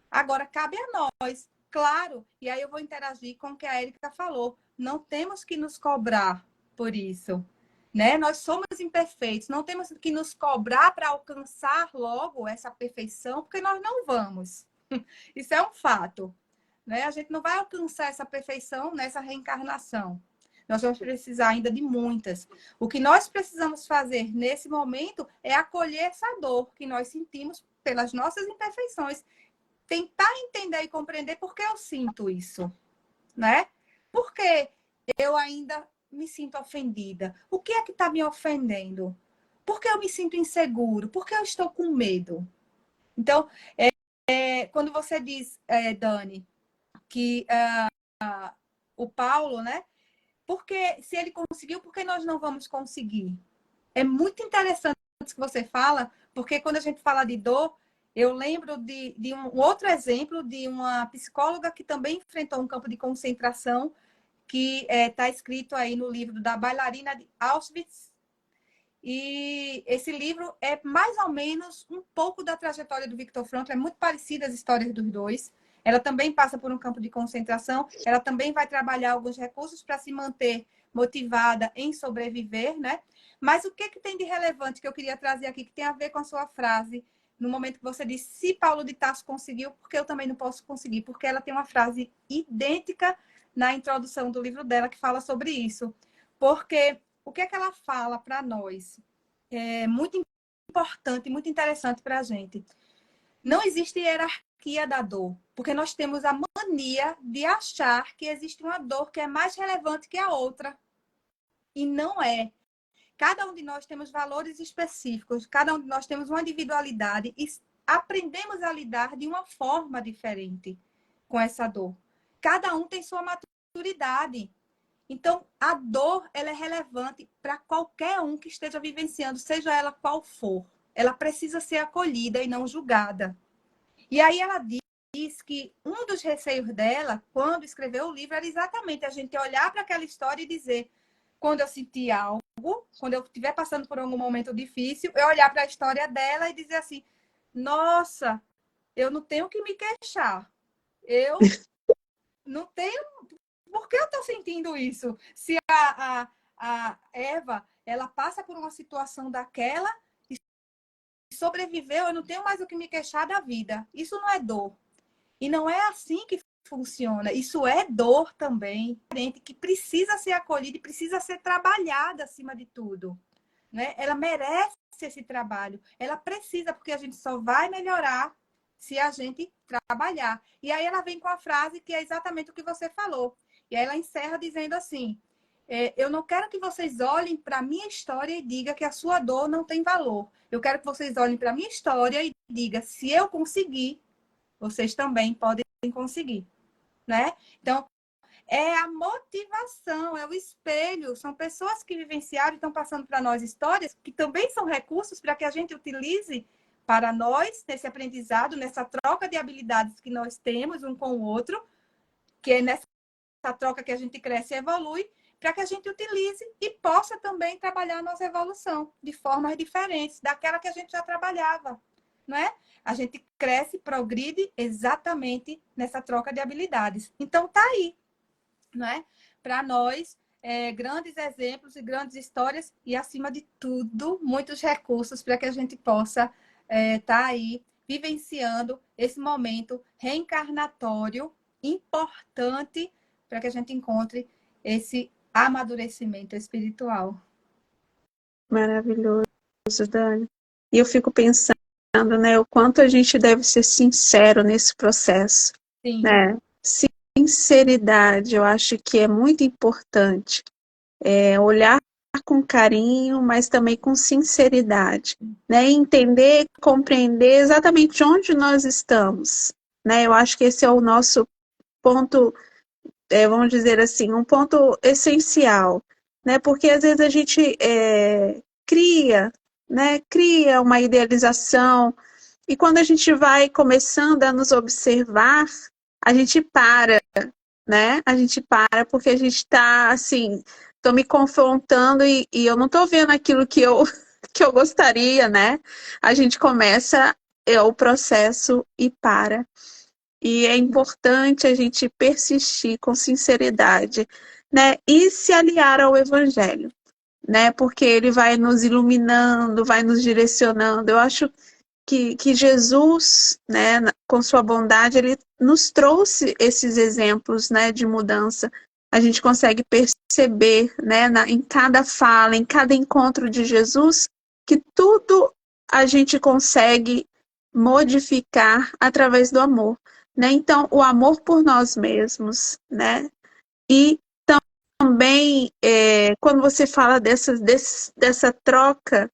Agora, cabe a nós, claro, e aí eu vou interagir com o que a Érica falou. Não temos que nos cobrar por isso. Né? Nós somos imperfeitos, não temos que nos cobrar para alcançar logo essa perfeição, porque nós não vamos. Isso é um fato. Né? A gente não vai alcançar essa perfeição nessa reencarnação. Nós vamos precisar ainda de muitas. O que nós precisamos fazer nesse momento é acolher essa dor que nós sentimos pelas nossas imperfeições. Tentar entender e compreender por que eu sinto isso. Né? Por que eu ainda me sinto ofendida? O que é que está me ofendendo? Por que eu me sinto inseguro? Por que eu estou com medo? Então, quando você diz, Dani, que o Paulo, né? Porque se ele conseguiu, por que nós não vamos conseguir? É muito interessante o que você fala, porque quando a gente fala de dor, eu lembro de um outro exemplo de uma psicóloga que também enfrentou um campo de concentração, que está escrito aí no livro da Bailarina de Auschwitz. E esse livro é mais ou menos um pouco da trajetória do Viktor Frankl, é muito parecida as histórias dos dois. Ela também passa por um campo de concentração, ela também vai trabalhar alguns recursos para se manter motivada em sobreviver, né? Mas o que tem de relevante que eu queria trazer aqui, que tem a ver com a sua frase, no momento que você disse, se Paulo de Tarso conseguiu, porque eu também não posso conseguir? Porque ela tem uma frase idêntica na introdução do livro dela que fala sobre isso. Porque o que é que ela fala para nós? É muito importante, muito interessante para a gente. Não existe hierarquia da dor, porque nós temos a mania de achar que existe uma dor que é mais relevante que a outra. E não é. Cada um de nós temos valores específicos, cada um de nós temos uma individualidade e aprendemos a lidar de uma forma diferente com essa dor. Cada um tem sua maturidade. Então, a dor, ela é relevante para qualquer um que esteja vivenciando, seja ela qual for. Ela precisa ser acolhida e não julgada. E aí ela diz que um dos receios dela, quando escreveu o livro, era exatamente a gente olhar para aquela história e dizer, quando eu sentir algo, quando eu estiver passando por algum momento difícil, eu olhar para a história dela e dizer assim, nossa, eu não tenho que me queixar. Eu não tenho... Por que eu estou sentindo isso? Se a Eva, ela passa por uma situação daquela e sobreviveu, eu não tenho mais o que me queixar da vida. Isso não é dor. E não é assim que funciona. Isso é dor também, que precisa ser acolhida e precisa ser trabalhada acima de tudo. Né? Ela merece esse trabalho. Ela precisa, porque a gente só vai melhorar se a gente trabalhar. E aí ela vem com a frase que é exatamente o que você falou. E aí ela encerra dizendo assim, eu não quero que vocês olhem para a minha história e digam que a sua dor não tem valor. Eu quero que vocês olhem para a minha história e digam, se eu conseguir, vocês também podem conseguir. Né? Então, é a motivação, é o espelho. São pessoas que vivenciaram e estão passando para nós histórias que também são recursos para que a gente utilize para nós, nesse aprendizado, nessa troca de habilidades que nós temos um com o outro, que é nessa troca que a gente cresce e evolui, para que a gente utilize e possa também trabalhar a nossa evolução de formas diferentes daquela que a gente já trabalhava, não é? A gente cresce, progride exatamente nessa troca de habilidades. Então, tá aí, não é? Para nós, grandes exemplos e grandes histórias e, acima de tudo, muitos recursos para que a gente possa tá aí vivenciando esse momento reencarnatório importante para que a gente encontre esse amadurecimento espiritual. Maravilhoso, Dani. E eu fico pensando, né, o quanto a gente deve ser sincero nesse processo, Sim. né? Sinceridade, eu acho que é muito importante. Olhar com carinho, mas também com sinceridade, né? Entender, compreender exatamente onde nós estamos, né? Eu acho que esse é o nosso ponto, vamos dizer assim, um ponto essencial, né? Porque às vezes a gente cria, né? Cria uma idealização e quando a gente vai começando a nos observar, a gente para, né? A gente para porque a gente está assim, estou me confrontando e eu não estou vendo aquilo que eu que eu gostaria, né? A gente começa o processo e para. E é importante a gente persistir com sinceridade, né? E se aliar ao Evangelho, né? Porque ele vai nos iluminando, vai nos direcionando. Eu acho que Jesus, né, com sua bondade, ele nos trouxe esses exemplos, né, de mudança. A gente consegue perceber, né, em cada fala, em cada encontro de Jesus, que tudo a gente consegue modificar através do amor, né? Então, o amor por nós mesmos, né? E também, quando você fala dessa troca,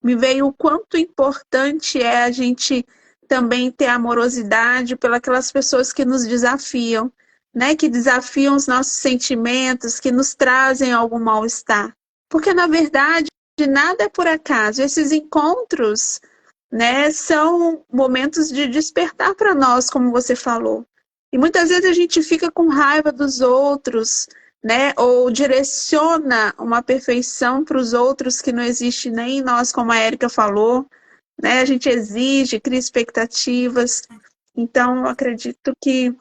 me veio o quanto importante é a gente também ter amorosidade pelas pessoas que nos desafiam, né? Que desafiam os nossos sentimentos, que nos trazem algum mal-estar. Porque, na verdade, nada é por acaso. Esses encontros, né, são momentos de despertar para nós, como você falou. E muitas vezes a gente fica com raiva dos outros, né? Ou direciona uma perfeição para os outros que não existe nem em nós, como a Érica falou, né? A gente exige, cria expectativas. Então, eu acredito que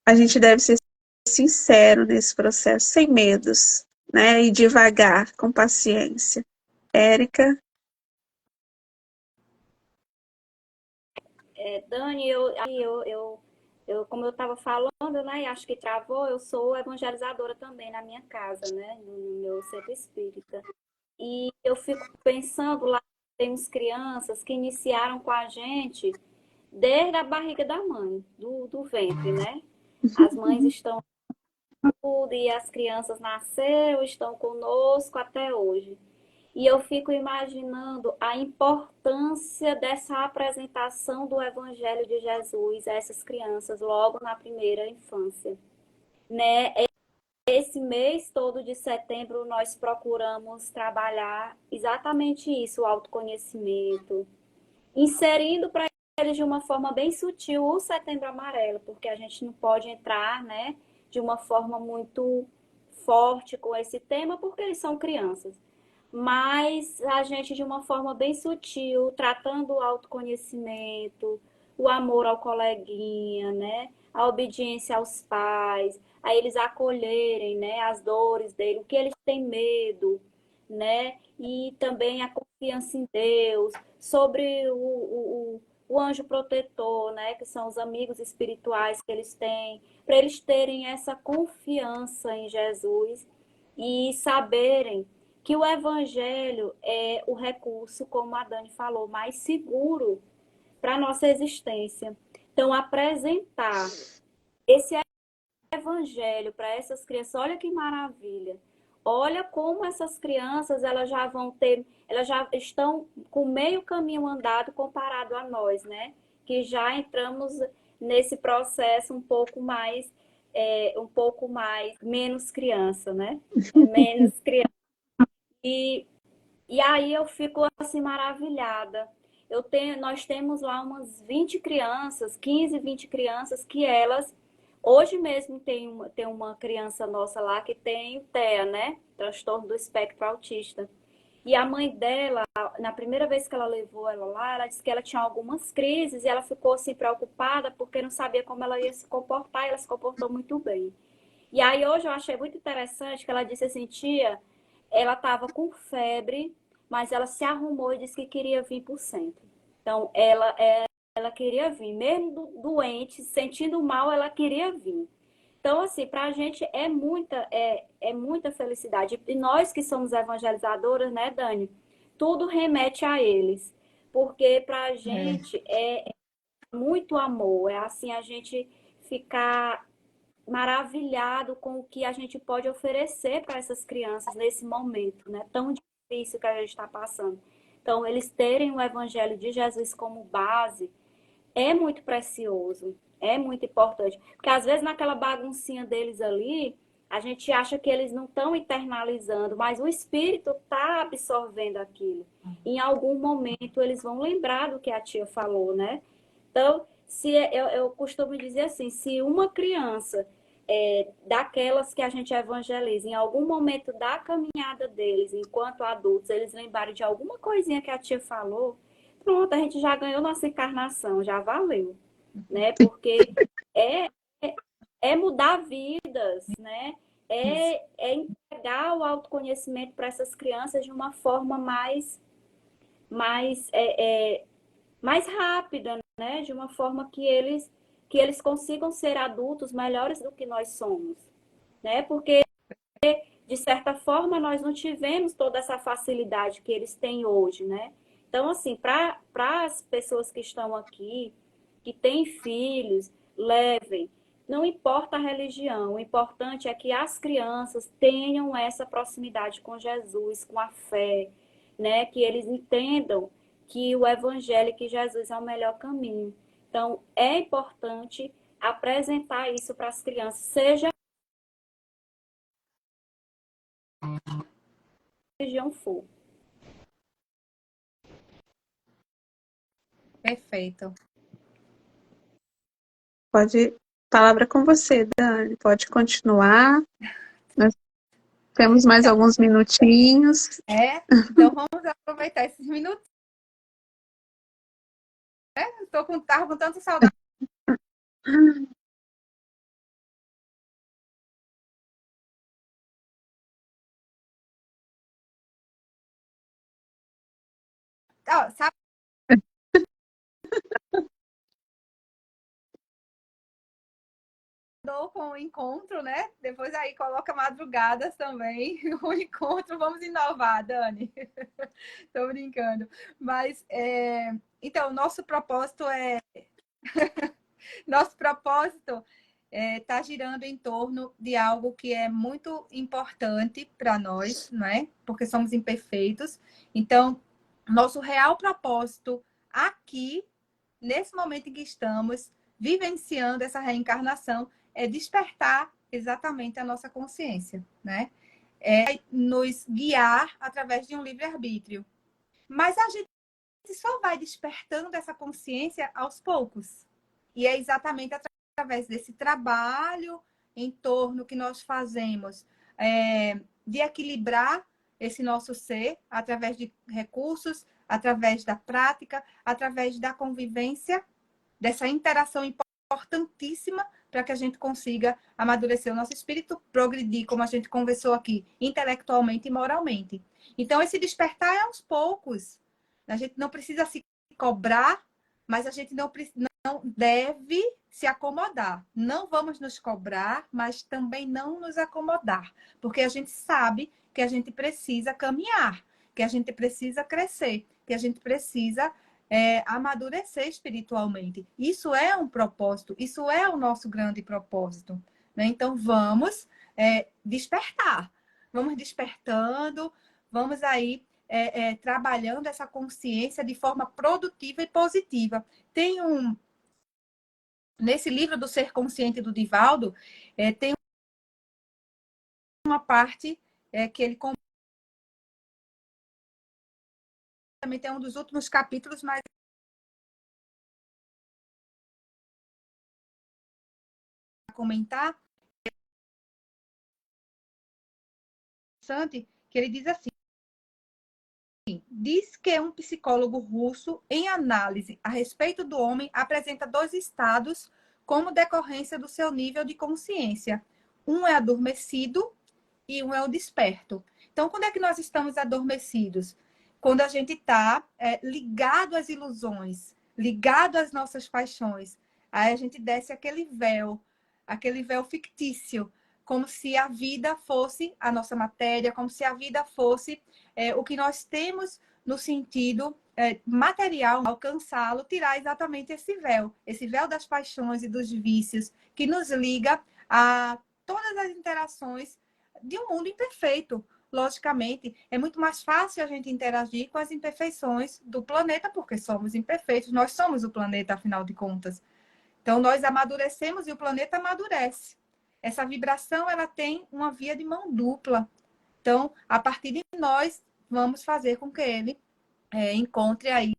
a gente deve ser sincero nesse processo, sem medos, né? E devagar, com paciência. Érica? Dani, como eu estava falando, né, e acho que travou, eu sou evangelizadora também na minha casa, né, no meu centro espírita. E eu fico pensando lá, temos crianças que iniciaram com a gente desde a barriga da mãe, do ventre, né? As mães estão tudo e as crianças nasceram, estão conosco até hoje. E eu fico imaginando a importância dessa apresentação do Evangelho de Jesus a essas crianças logo na primeira infância, né? Esse mês todo de setembro nós procuramos trabalhar exatamente isso, o autoconhecimento, inserindo para eles de uma forma bem sutil o Setembro Amarelo, porque a gente não pode entrar, né, de uma forma muito forte com esse tema, porque eles são crianças. Mas a gente, de uma forma bem sutil, tratando o autoconhecimento, o amor ao coleguinha, né, a obediência aos pais, a eles acolherem, né, as dores dele, o que eles têm medo, né, e também a confiança em Deus, sobre o anjo protetor, né, que são os amigos espirituais que eles têm, para eles terem essa confiança em Jesus e saberem que o evangelho é o recurso, como a Dani falou, mais seguro para a nossa existência. Então, apresentar esse evangelho para essas crianças, olha que maravilha. Olha como essas crianças, elas já vão ter, elas já estão com meio caminho andado comparado a nós, né? Que já entramos nesse processo um pouco mais, menos criança, né? Menos criança. E, e aí eu fico assim maravilhada. Nós temos lá umas 20 crianças, 15, 20 crianças que elas hoje mesmo tem uma criança nossa lá que tem TEA, né? Transtorno do espectro autista. E a mãe dela, na primeira vez que ela levou ela lá, ela disse que ela tinha algumas crises e ela ficou assim preocupada porque não sabia como ela ia se comportar e ela se comportou muito bem. E aí hoje eu achei muito interessante que ela disse assim, tia, ela estava com febre, mas ela se arrumou e disse que queria vir por centro. Então, ela queria vir, mesmo doente, sentindo mal, ela queria vir. Então, assim, para a gente é muita felicidade. E nós que somos evangelizadoras, né, Dani? Tudo remete a eles. Porque para a gente é muito amor. É assim, a gente ficar maravilhado com o que a gente pode oferecer para essas crianças nesse momento, né? Tão difícil que a gente está passando. Então, eles terem o Evangelho de Jesus como base é muito precioso, é muito importante. Porque às vezes naquela baguncinha deles ali, a gente acha que eles não estão internalizando, mas o espírito está absorvendo aquilo. Em algum momento eles vão lembrar do que a tia falou, né? Então, se eu costumo dizer assim, se uma criança daquelas que a gente evangeliza, em algum momento da caminhada deles, enquanto adultos, eles lembrarem de alguma coisinha que a tia falou, pronto, a gente já ganhou nossa encarnação, já valeu, né? Porque é, é mudar vidas, né? É entregar o autoconhecimento para essas crianças de uma forma mais, mais rápida, né? De uma forma que eles consigam ser adultos melhores do que nós somos, né? Porque de certa forma nós não tivemos toda essa facilidade que eles têm hoje, né? Então, assim, para as pessoas que estão aqui, que têm filhos, levem. Não importa a religião, o importante é que as crianças tenham essa proximidade com Jesus, com a fé, né? Que eles entendam que o evangelho, que Jesus é o melhor caminho. Então, é importante apresentar isso para as crianças, seja a religião for. Perfeito. Pode, palavra com você, Dani. Pode continuar. Nós temos mais Então, alguns minutinhos. então vamos aproveitar esses minutos. Tava com tanta saudade. Ó, sabe com o encontro, né? Depois aí coloca madrugadas também. O encontro, vamos inovar, Dani. Tô brincando. Mas, então, nosso propósito está girando em torno de algo que é muito importante para nós, não é? Porque somos imperfeitos. Então, nosso real propósito aqui, nesse momento em que estamos vivenciando essa reencarnação, é despertar exatamente a nossa consciência, né? É nos guiar através de um livre-arbítrio. Mas a gente só vai despertando essa consciência aos poucos. E é exatamente através desse trabalho em torno que nós fazemos de equilibrar esse nosso ser através de recursos, através da prática, através da convivência, dessa interação importantíssima para que a gente consiga amadurecer o nosso espírito, progredir, como a gente conversou aqui, intelectualmente e moralmente. Então, esse despertar é aos poucos. A gente não precisa se cobrar, mas a gente não deve se acomodar. Não vamos nos cobrar, mas também não nos acomodar, porque a gente sabe que a gente precisa caminhar, que a gente precisa crescer, que a gente precisa amadurecer espiritualmente. Isso é um propósito, isso é o nosso grande propósito, né? Então vamos despertar, vamos despertando, vamos aí trabalhando essa consciência de forma produtiva e positiva. Nesse livro do Ser Consciente do Divaldo, tem uma parte que ele também tem um dos últimos capítulos, mas comentar interessante que ele diz assim: diz que um psicólogo russo, em análise a respeito do homem, apresenta dois estados como decorrência do seu nível de consciência. Um é adormecido e um é o desperto. Então, quando é que nós estamos adormecidos? Quando a gente está ligado às ilusões, ligado às nossas paixões. Aí a gente desce aquele véu fictício, como se a vida fosse a nossa matéria, como se a vida fosse o que nós temos no sentido material, alcançá-lo, tirar exatamente esse véu das paixões e dos vícios, que nos liga a todas as interações de um mundo imperfeito. Logicamente, é muito mais fácil a gente interagir com as imperfeições do planeta, porque somos imperfeitos, nós somos o planeta, afinal de contas. Então, nós amadurecemos e o planeta amadurece. Essa vibração, ela tem uma via de mão dupla. Então, a partir de nós, vamos fazer com que ele encontre aí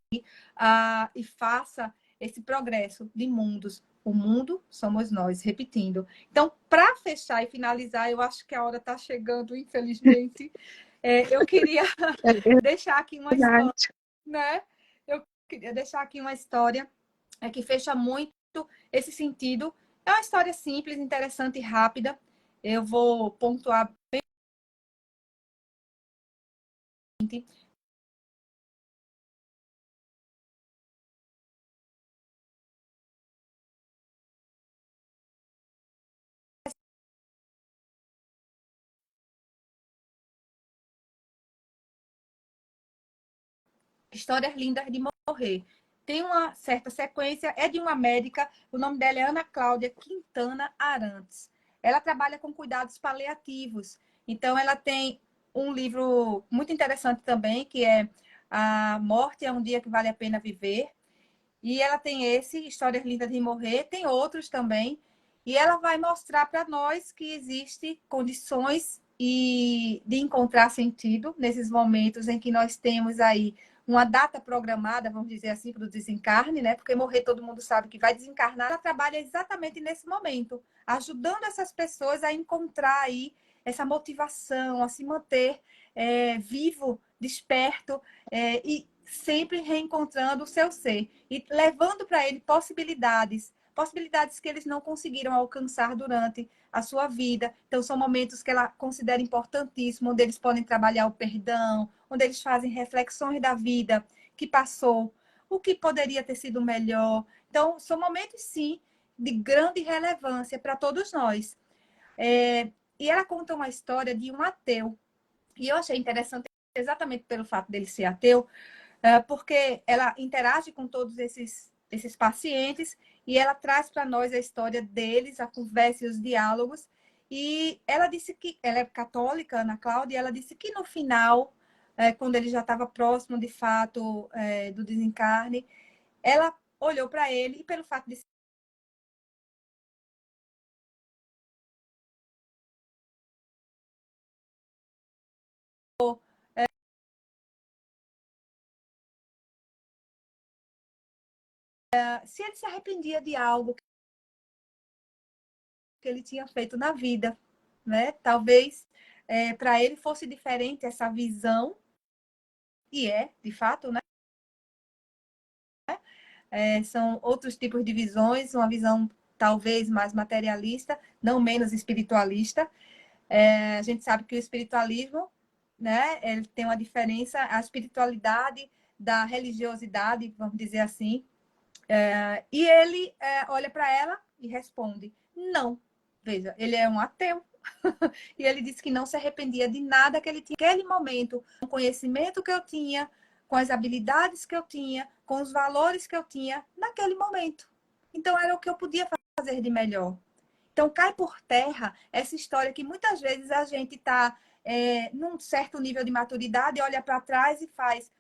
e faça esse progresso de mundos. O mundo somos nós, repetindo. Então, para fechar e finalizar, eu acho que a hora está chegando, infelizmente. Eu queria deixar aqui uma história, né? Eu queria deixar aqui uma história que fecha muito esse sentido. É uma história simples, interessante e rápida. Eu vou pontuar bem. Histórias lindas de morrer. Tem uma certa sequência, é de uma médica, o nome dela é Ana Cláudia Quintana Arantes. Ela trabalha com cuidados paliativos. Então, ela tem um livro muito interessante também, que é A Morte é um Dia que Vale a Pena Viver. E ela tem esse, Histórias Lindas de Morrer, tem outros também. E ela vai mostrar para nós que existem condições de encontrar sentido nesses momentos em que nós temos aí uma data programada, vamos dizer assim, para o desencarne, né? Porque morrer todo mundo sabe que vai desencarnar. Ela trabalha exatamente nesse momento, ajudando essas pessoas a encontrar aí essa motivação, a se manter vivo, desperto e sempre reencontrando o seu ser e levando para ele possibilidades que eles não conseguiram alcançar durante a sua vida. Então, são momentos que ela considera importantíssimos, onde eles podem trabalhar o perdão, onde eles fazem reflexões da vida que passou, o que poderia ter sido melhor. Então, são momentos, sim, de grande relevância para todos nós. E ela conta uma história de um ateu. E eu achei interessante exatamente pelo fato dele ser ateu, porque ela interage com todos esses pacientes e ela traz para nós a história deles, a conversa e os diálogos. E ela disse que ela é católica, Ana Cláudia, e ela disse que no final, quando ele já estava próximo de fato do desencarne, ela olhou para ele e pelo fato de se ele se arrependia de algo que ele tinha feito na vida, né? Talvez para ele fosse diferente essa visão, e de fato, né? São outros tipos de visões, uma visão talvez mais materialista, não menos espiritualista. A gente sabe que o espiritualismo, né, ele tem uma diferença, a espiritualidade da religiosidade, vamos dizer assim. E ele olha para ela e responde, não. Veja, ele é um ateu. E ele disse que não se arrependia de nada que ele tinha naquele momento, com o conhecimento que eu tinha, com as habilidades que eu tinha, com os valores que eu tinha naquele momento. Então, era o que eu podia fazer de melhor. Então, cai por terra essa história que muitas vezes a gente está num certo nível de maturidade, olha para trás e faz,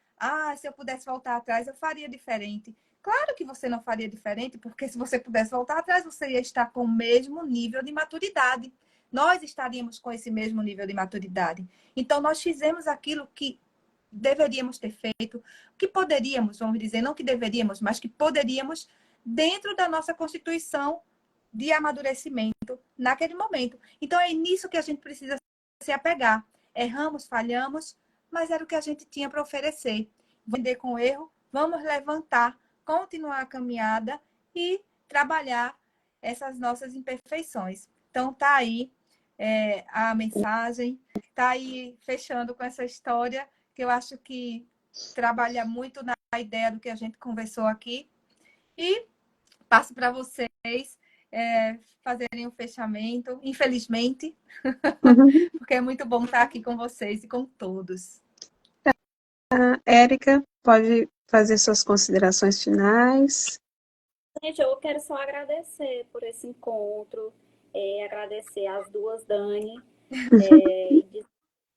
se eu pudesse voltar atrás, eu faria diferente. Claro que você não faria diferente, porque se você pudesse voltar atrás, você ia estar com o mesmo nível de maturidade. Nós estaríamos com esse mesmo nível de maturidade. Então, nós fizemos aquilo que deveríamos ter feito, que poderíamos, vamos dizer, não que deveríamos, mas que poderíamos, dentro da nossa Constituição de amadurecimento naquele momento. Então, é nisso que a gente precisa se apegar. Erramos, falhamos, mas era o que a gente tinha para oferecer. Vender com o erro, vamos levantar, continuar a caminhada e trabalhar essas nossas imperfeições. Então, tá aí a mensagem, tá aí fechando com essa história, que eu acho que trabalha muito na ideia do que a gente conversou aqui. E passo para vocês fazerem o fechamento, infelizmente, porque é muito bom estar aqui com vocês e com todos. Érica, pode fazer suas considerações finais. Gente, eu quero só agradecer por esse encontro, agradecer às duas Dani, de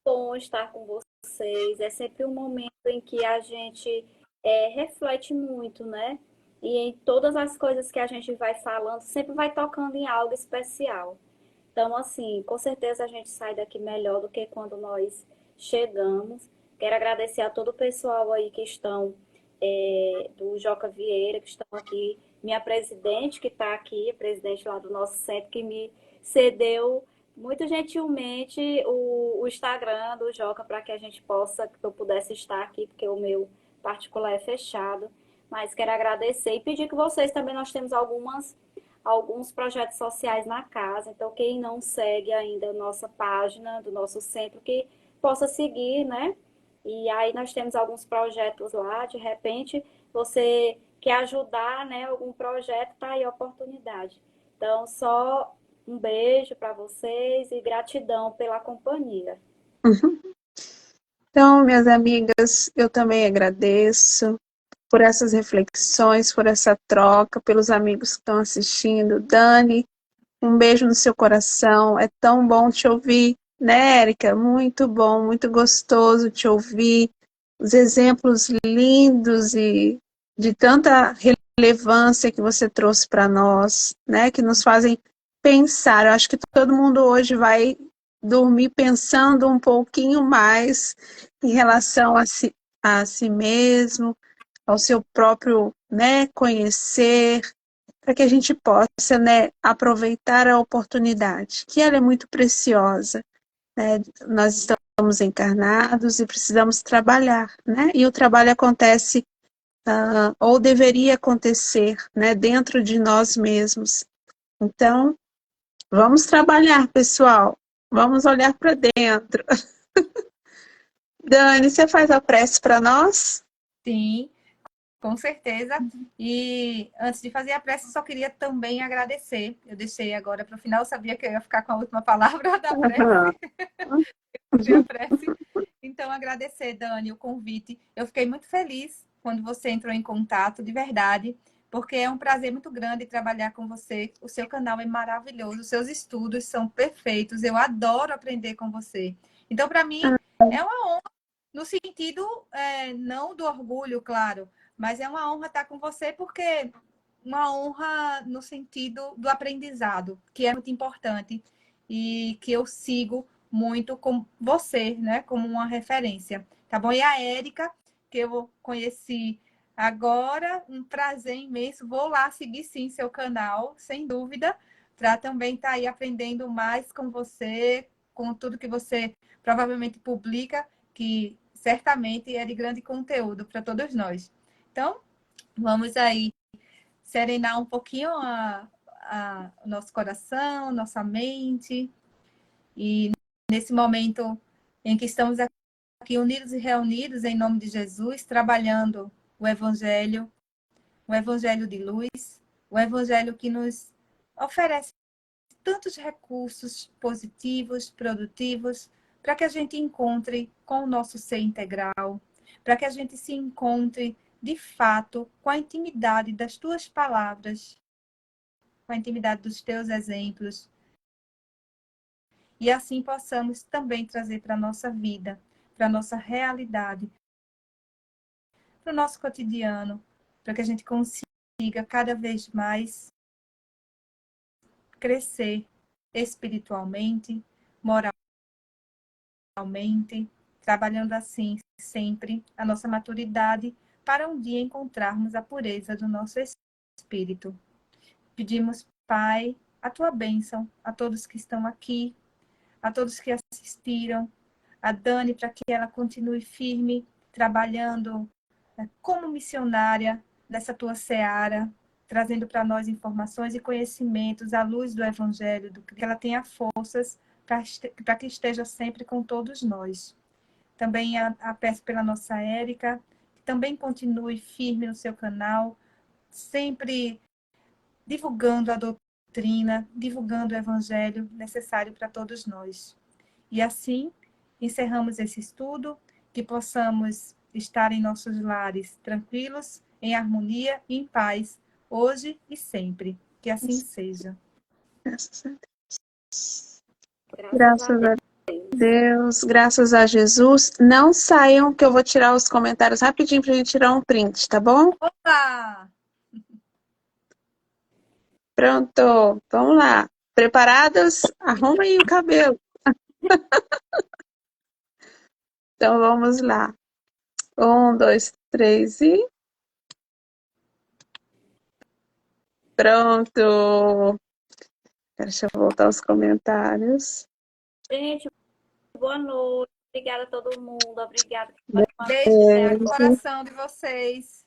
bom estar com vocês. É sempre um momento em que a gente reflete muito, né? E em todas as coisas que a gente vai falando, sempre vai tocando em algo especial. Então, assim, com certeza a gente sai daqui melhor do que quando nós chegamos. Quero agradecer a todo o pessoal aí que estão do Joca Vieira, que estão aqui, minha presidente que está aqui, a presidente lá do nosso centro, que me cedeu muito gentilmente o Instagram do Joca para que eu pudesse estar aqui, porque o meu particular é fechado. Mas quero agradecer e pedir que vocês também, nós temos alguns projetos sociais na casa, então quem não segue ainda a nossa página do nosso centro, que possa seguir, né? E aí nós temos alguns projetos lá, de repente você quer ajudar, né, algum projeto, tá aí a oportunidade. Então, só um beijo para vocês e gratidão pela companhia. Então, minhas amigas, eu também agradeço por essas reflexões, por essa troca, pelos amigos que estão assistindo. Dani, um beijo no seu coração, é tão bom te ouvir, né, Érica? Muito bom, muito gostoso te ouvir, os exemplos lindos e de tanta relevância que você trouxe para nós, né, que nos fazem pensar. Eu acho que todo mundo hoje vai dormir pensando um pouquinho mais em relação a si mesmo, ao seu próprio, né, conhecer, para que a gente possa, né, aproveitar a oportunidade, que ela é muito preciosa, né? Nós estamos encarnados e precisamos trabalhar, né? E o trabalho acontece, ou deveria acontecer, né, dentro de nós mesmos. Então, vamos trabalhar, pessoal. Vamos olhar para dentro. Dani, você faz a prece para nós? Sim, Com certeza. E antes de fazer a prece, só queria também agradecer. Eu deixei agora para o final, eu sabia que eu ia ficar com a última palavra da prece. A prece. Então, agradecer, Dani, o convite. Eu fiquei muito feliz quando você entrou em contato, de verdade, porque é um prazer muito grande trabalhar com você. O seu canal é maravilhoso, os seus estudos são perfeitos. Eu adoro aprender com você. Então, para mim, é uma honra, no sentido não do orgulho, claro, mas é uma honra estar com você, porque uma honra no sentido do aprendizado, que é muito importante e que eu sigo muito com você, né, como uma referência, tá bom? E a Érica, que eu conheci agora, um prazer imenso. Vou lá seguir sim seu canal, sem dúvida, para também estar aí aprendendo mais com você, com tudo que você provavelmente publica, que certamente é de grande conteúdo para todos nós. Então, vamos aí serenar um pouquinho o nosso coração, nossa mente. E nesse momento em que estamos aqui unidos e reunidos em nome de Jesus, trabalhando o Evangelho de luz, o Evangelho que nos oferece tantos recursos positivos, produtivos, para que a gente encontre com o nosso ser integral, para que a gente se encontre, de fato, com a intimidade das tuas palavras, com a intimidade dos teus exemplos, e assim possamos também trazer para a nossa vida, para a nossa realidade, para o nosso cotidiano, para que a gente consiga cada vez mais crescer espiritualmente, moralmente, trabalhando assim sempre a nossa maturidade para um dia encontrarmos a pureza do nosso espírito. Pedimos, Pai, a tua bênção a todos que estão aqui, a todos que assistiram, a Dani, para que ela continue firme, trabalhando como missionária dessa tua seara, trazendo para nós informações e conhecimentos à luz do Evangelho, do que ela tenha forças para que esteja sempre com todos nós. Também a peço pela nossa Érica, que também continue firme no seu canal, sempre divulgando a doutrina, divulgando o Evangelho necessário para todos nós. E assim, encerramos esse estudo, que possamos estar em nossos lares tranquilos, em harmonia e em paz, hoje e sempre. Que assim seja. Graças a Deus, graças a Jesus. Não saiam que eu vou tirar os comentários rapidinho para a gente tirar um print, tá bom? Opa! Pronto, vamos lá. Preparadas? Arruma aí o cabelo. Então vamos lá. 1, 2, 3 e pronto. Deixa eu voltar aos comentários. Gente, boa noite. Obrigada a todo mundo. Obrigada. Beijo no coração de vocês.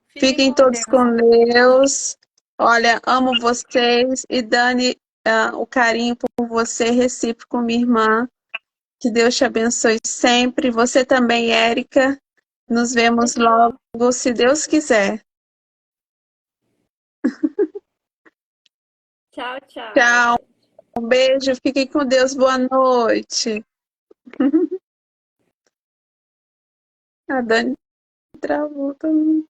Fiquem com todos Deus. com Deus. Olha, amo vocês. E Dani, o carinho por você é recíproco, minha irmã. Que Deus te abençoe sempre. Você também, Érica. Nos vemos logo, se Deus quiser. Tchau, tchau. Tchau. Um beijo. Fiquem com Deus. Boa noite. A Dani travou também.